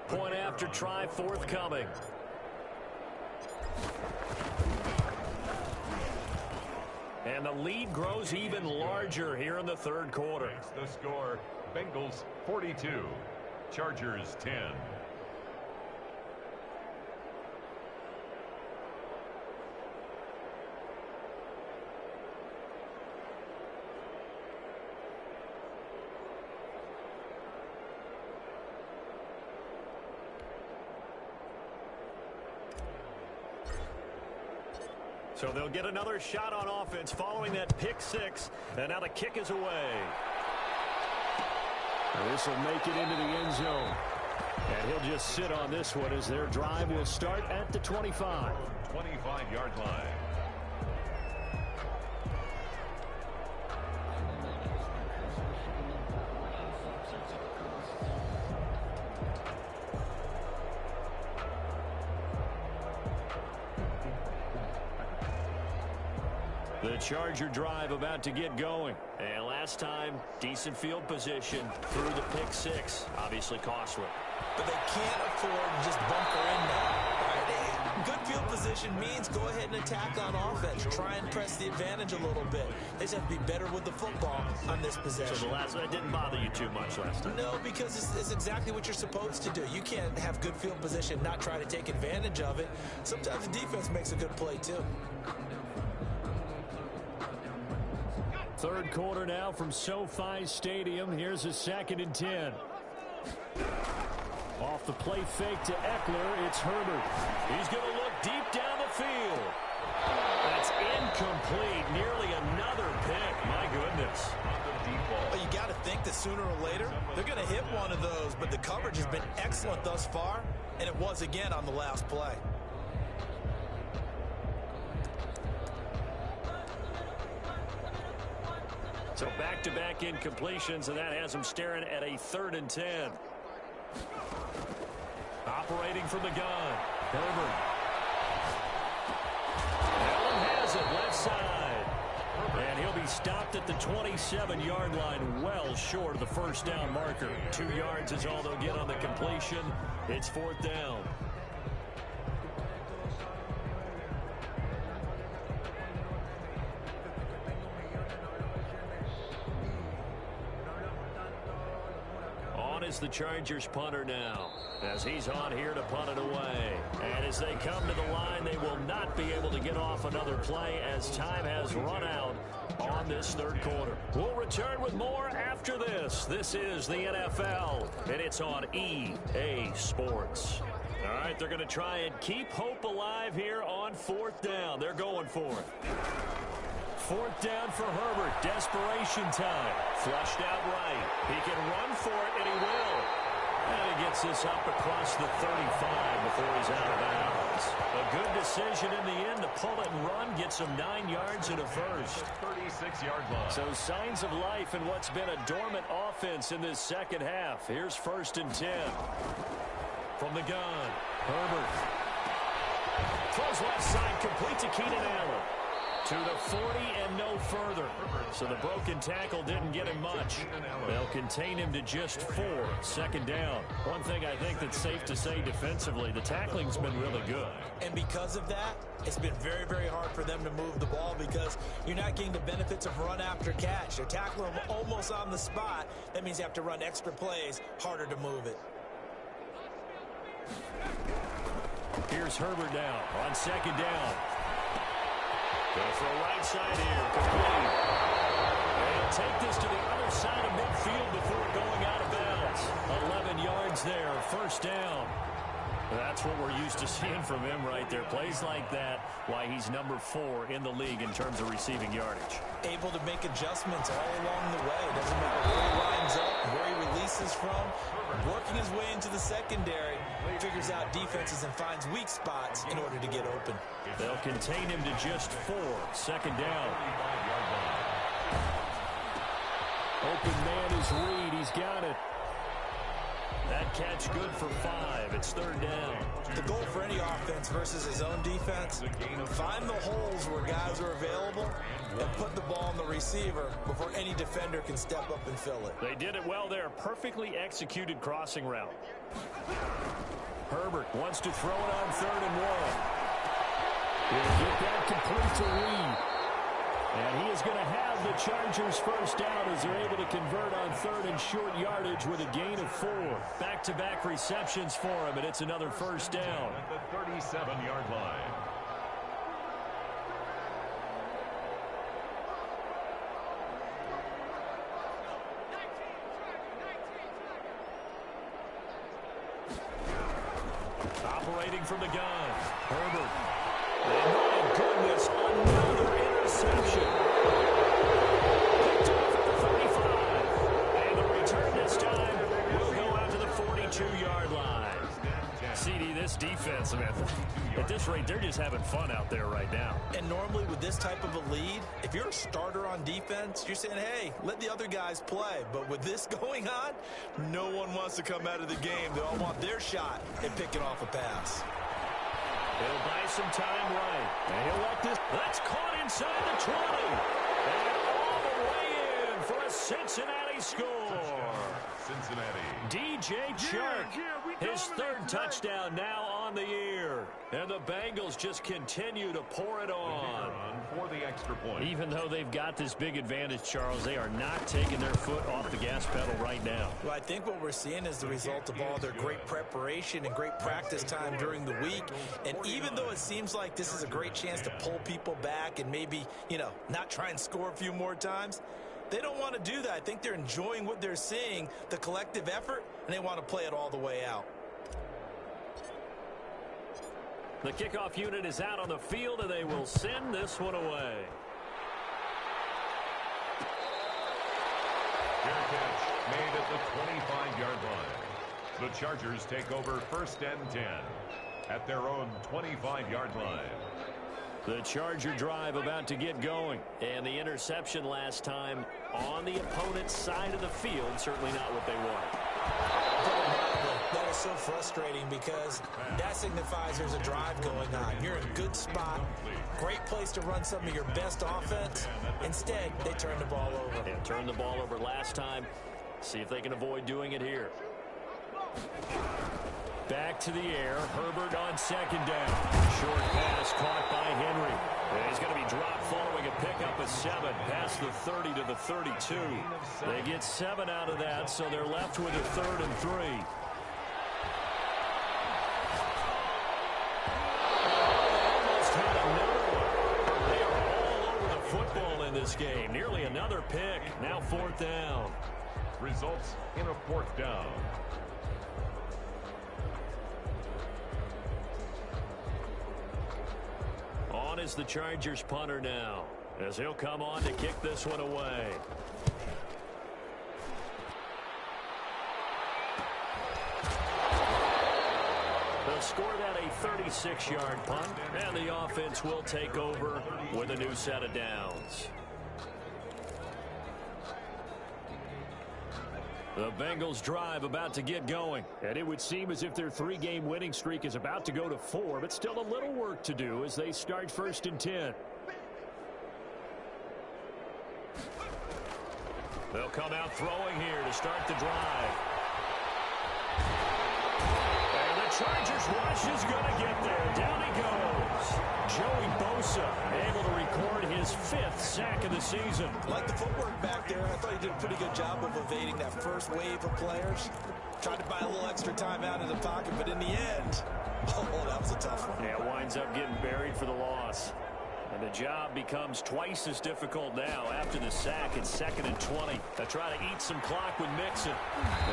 Point after try forthcoming. And the lead grows even larger here in the 3rd quarter. The score, Bengals 42, Chargers 10. So they'll get another shot on offense following that pick 6. And now the kick is away. This will make it into the end zone. And he'll just sit on this one as their drive will start at the 25. 25-yard line. The Charger drive about to get going. And last time, decent field position through the pick 6. Obviously costly. But they can't afford to just bunker in now. Good field position means go ahead and attack on offense. Try and press the advantage a little bit. They just have to be better with the football on this possession. So the last one didn't bother you too much last time? No, because it's exactly what you're supposed to do. You can't have good field position, not try to take advantage of it. Sometimes the defense makes a good play too. 3rd quarter now from SoFi Stadium. Here's a 2nd and 10. Off the play fake to Eckler, it's Herbert. He's going to look deep down the field. That's incomplete. Nearly another pick. My goodness. Well, you got to think that sooner or later, they're going to hit one of those, but the coverage has been excellent thus far, and it was again on the last play. So back-to-back incompletions, and that has him staring at a 3rd and 10. Operating from the gun, Herbert. Allen has it, left side. And he'll be stopped at the 27-yard line, well short of the first down marker. 2 yards is all they'll get on the completion. It's 4th down. is the Chargers punter now, as he's on here to punt it away. And as they come to the line, they will not be able to get off another play as time has run out on this third quarter. We'll return with more after this. This is the NFL, and it's on EA Sports. All right, they're going to try and keep hope alive here on fourth down. They're going for it. Fourth down for Herbert. Desperation time. Flushed out right. He can run for it, and he will. And he gets this up across the 35 before he's out of bounds. A good decision in the end to pull it and run. Gets him 9 yards and a first. 36-yard line. So signs of life in what's been a dormant offense in this second half. Here's 1st and 10. From the gun, Herbert. Throws left side, complete to Keenan Allen. To the 40 and no further. So the broken tackle didn't get him much. They'll contain him to just 4. 2nd down. One thing I think that's safe to say defensively, the tackling's been really good. And because of that, it's been very, very hard for them to move the ball because you're not getting the benefits of run after catch. They're tackling them almost on the spot. That means you have to run extra plays, harder to move it. Here's Herbert now on 2nd down. Going for a right side here, complete. They'll take this to the other side of midfield before going out of bounds. 11 yards there, 1st down. That's what we're used to seeing from him right there. Plays like that, why he's number 4 in the league in terms of receiving yardage. Able to make adjustments all along the way. Doesn't matter where he lines up, where he releases from. Working his way into the secondary, figures out defenses and finds weak spots in order to get open. They'll contain him to just 4. 2nd down. Open man is Reed. He's got it. That catch good for 5. It's 3rd down. The goal for any offense versus his own defense, find the holes where guys are available and put the ball on the receiver before any defender can step up and fill it. They did it well there. Perfectly executed crossing route. Herbert wants to throw it on 3rd and 1. He'll get that complete to Reed. And he is going to have the Chargers 1st down as they're able to convert on 3rd and short yardage with a gain of 4. Back-to-back receptions for him, and it's another 1st down. At the 37-yard line. Operating from the gun, Herbert. And my goodness, another interception. Picked off at the 35. And the return this time will go out to the 42-yard line. CD, this defense, man, at this rate, they're just having fun out there right now. And normally with this type of a lead, if you're a starter on defense, you're saying, hey, let the other guys play. But with this going on, no one wants to come out of the game. They all want their shot at picking off a pass. He'll buy some time right. And he'll let this. That's caught inside the 20. And all the way in for a Cincinnati score. Cincinnati. DJ Chark, his 3rd touchdown now on the year. And the Bengals just continue to pour it on. For the extra point. Even though they've got this big advantage, Charles, they are not taking their foot off the gas pedal right now. Well, I think what we're seeing is the result of all their great preparation and great practice time during the week. And even though it seems like this is a great chance to pull people back and maybe, not try and score a few more times, they don't want to do that. I think they're enjoying what they're seeing, the collective effort, and they want to play it all the way out. The kickoff unit is out on the field, and they will send this one away. Fair catch made at the 25-yard line. The Chargers take over 1st and 10 at their own 25-yard line. The Charger drive about to get going. And the interception last time on the opponent's side of the field, certainly not what they wanted. That is so frustrating because that signifies there's a drive going on. You're in a good spot, great place to run some of your best offense. Instead, they turn the ball over. Yeah, turned the ball over last time. See if they can avoid doing it here. Back to the air. Herbert on 2nd down. Short pass caught by Henry. And he's going to be dropped following a pickup of 7 past the 30 to the 32. They get 7 out of that, so they're left with a 3rd and 3. Almost had another one. They are all over the football in this game. Nearly another pick. Now 4th down. Results in a 4th down. On is the Chargers punter now, as he'll come on to kick this one away. They'll score that a 36-yard punt, and the offense will take over with a new set of downs. The Bengals drive about to get going. And it would seem as if their 3-game winning streak is about to go to 4, but still a little work to do as they start 1st and 10. They'll come out throwing here to start the drive. And the Chargers rush is going to get there. Down he goes. Joey Bosa able to record his 5th sack of the season. Like the footwork back there, I thought he did a pretty good job of evading that first wave of players. Tried to buy a little extra time out in the pocket, but in the end, oh, that was a tough one. Yeah, winds up getting buried for the loss. And the job becomes twice as difficult now after the sack. It's 2nd and 20. They try to eat some clock with Mixon.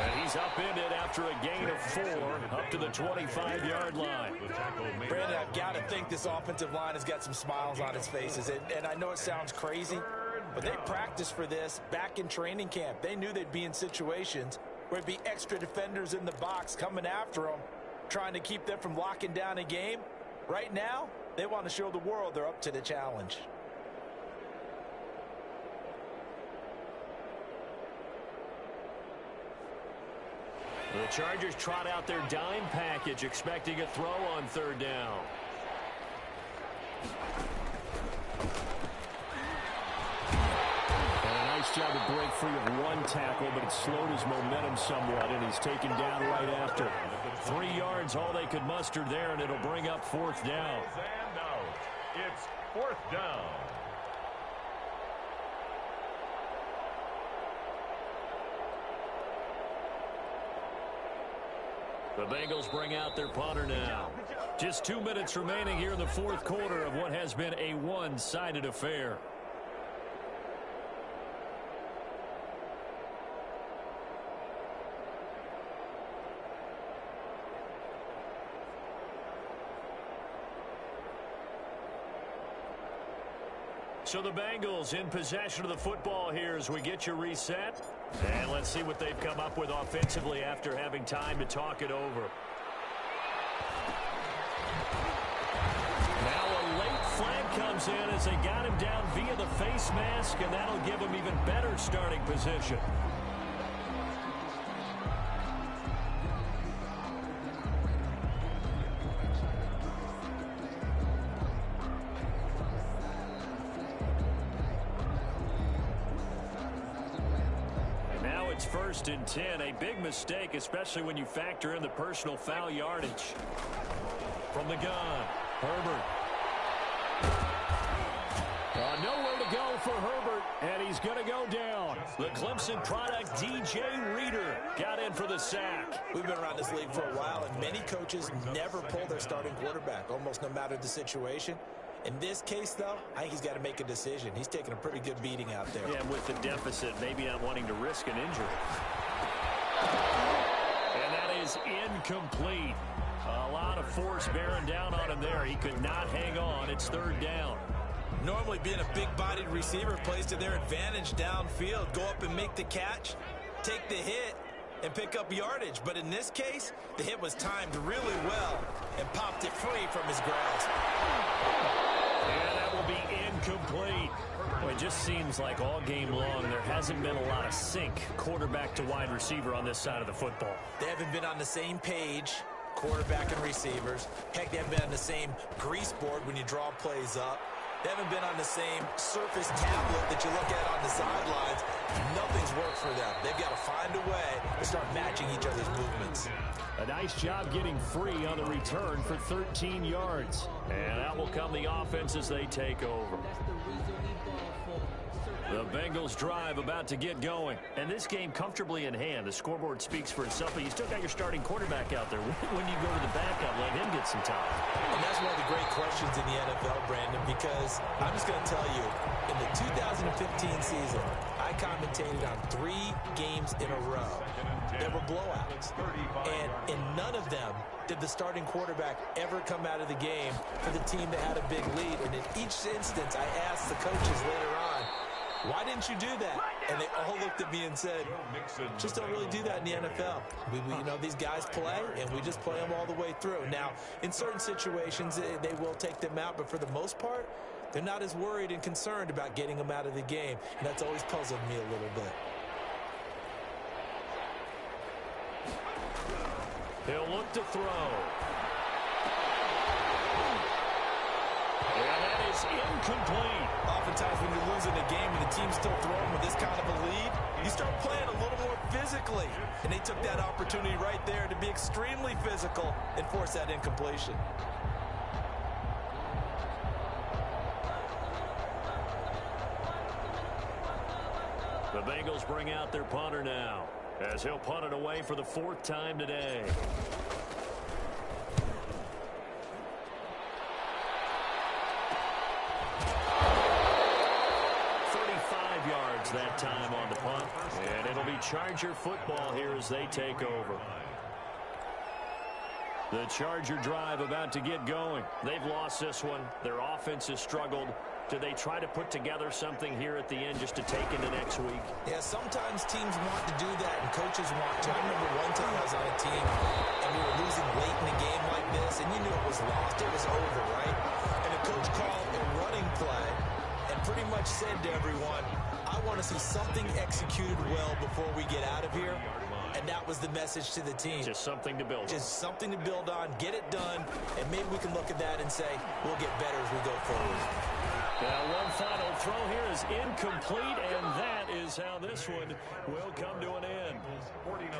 And he's upended after a gain of 4 up to the 25-yard line. Brandon, I've got to think this offensive line has got some smiles on its faces. And I know it sounds crazy, but they practiced for this back in training camp. They knew they'd be in situations where it'd be extra defenders in the box coming after them, trying to keep them from locking down a game. Right now, they want to show the world they're up to the challenge. The Chargers trot out their dime package, expecting a throw on 3rd down. And a nice job to break free of 1 tackle, but it slowed his momentum somewhat, and he's taken down right after. 3 yards, all they could muster there, and it'll bring up 4th down. And now it's 4th down. The Bengals bring out their punter now. Just 2 minutes remaining here in the 4th quarter of what has been a one-sided affair. So the Bengals in possession of the football here as we get you reset. And let's see what they've come up with offensively after having time to talk it over. Now a late flag comes in as they got him down via the face mask, and that'll give him even better starting position. It's 1st and 10, a big mistake, especially when you factor in the personal foul yardage. From the gun, Herbert. Nowhere to go for Herbert, and he's going to go down. The Clemson product, DJ Reader, got in for the sack. We've been around this league for a while, and many coaches never pull their starting quarterback, almost no matter the situation. In this case, though, I think he's got to make a decision. He's taking a pretty good beating out there. Yeah, with the deficit, maybe not wanting to risk an injury. And that is incomplete. A lot of force bearing down on him there. He could not hang on. It's 3rd down. Normally being a big-bodied receiver plays to their advantage downfield. Go up and make the catch, take the hit, and pick up yardage. But in this case, the hit was timed really well and popped it free from his grasp. And that will be incomplete. Well, it just seems like all game long there hasn't been a lot of sync quarterback to wide receiver on this side of the football. They haven't been on the same page, quarterback and receivers. Heck, they haven't been on the same grease board when you draw plays up. They haven't been on the same surface tablet that you look at on the sidelines. Nothing's worked for them. They've got to find a way to start matching each other's movements. A nice job getting free on the return for 13 yards. And out will come the offense as they take over. The Bengals drive about to get going. And this game comfortably in hand. The scoreboard speaks for itself, but you still got your starting quarterback out there. When you go to the backup, let him get some time. And that's one of the great questions in the NFL, Brandon, because I'm just going to tell you, in the 2015 season, I commentated on 3 games in a row. There were blowouts. And in none of them did the starting quarterback ever come out of the game for the team that had a big lead. And in each instance, I asked the coaches later on, why didn't you do that? And they all looked at me and said, just don't really do that in the NFL. We you know, these guys play, and we just play them all the way through. Now, in certain situations, they will take them out, but for the most part, they're not as worried and concerned about getting them out of the game. And that's always puzzled me a little bit. He'll look to throw. And that is incomplete. Oftentimes when you're losing a game and the team's still throwing with this kind of a lead, you start playing a little more physically. And they took that opportunity right there to be extremely physical and force that incompletion. The Bengals bring out their punter now, as he'll punt it away for the 4th time today. 35 yards that time on the punt, and it'll be Charger football here as they take over. The Charger drive about to get going. They've lost this one. Their offense has struggled. Do they try to put together something here at the end just to take into next week? Yeah, sometimes teams want to do that, and coaches want to. I remember one time I was on a team, and we were losing late in a game like this, and you knew it was lost. It was over, right? And the coach called a running play and pretty much said to everyone, I want to see something executed well before we get out of here. And that was the message to the team. Just something to build on. Just something to build on, get it done, and maybe we can look at that and say, we'll get better as we go forward. Now, one final throw here is incomplete, and that is how this one will come to an end. 49.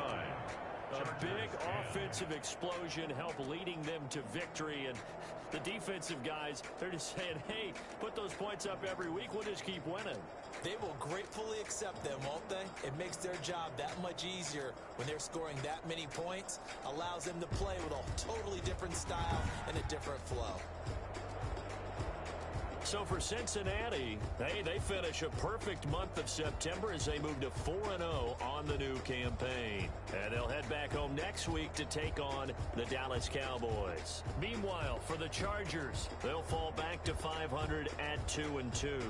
A big offensive explosion helped leading them to victory, and the defensive guys, they're just saying, hey, put those points up every week, we'll just keep winning. They will gratefully accept them, won't they? It makes their job that much easier when they're scoring that many points, allows them to play with a totally different style and a different flow. So for Cincinnati, hey, they finish a perfect month of September as they move to 4-0 on the new campaign. And they'll head back home next week to take on the Dallas Cowboys. Meanwhile, for the Chargers, they'll fall back to 500 at 2-2.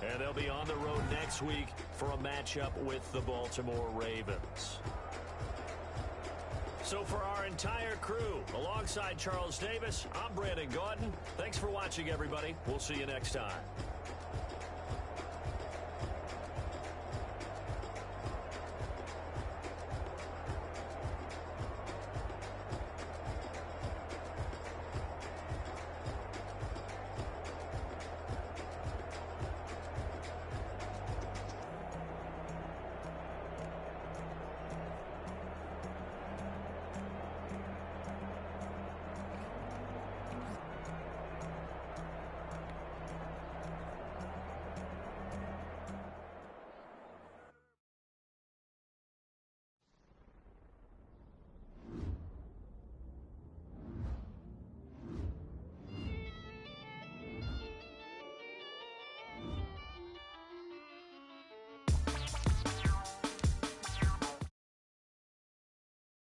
And they'll be on the road next week for a matchup with the Baltimore Ravens. So for our entire crew, alongside Charles Davis, I'm Brandon Gautin. Thanks for watching, everybody. We'll see you next time.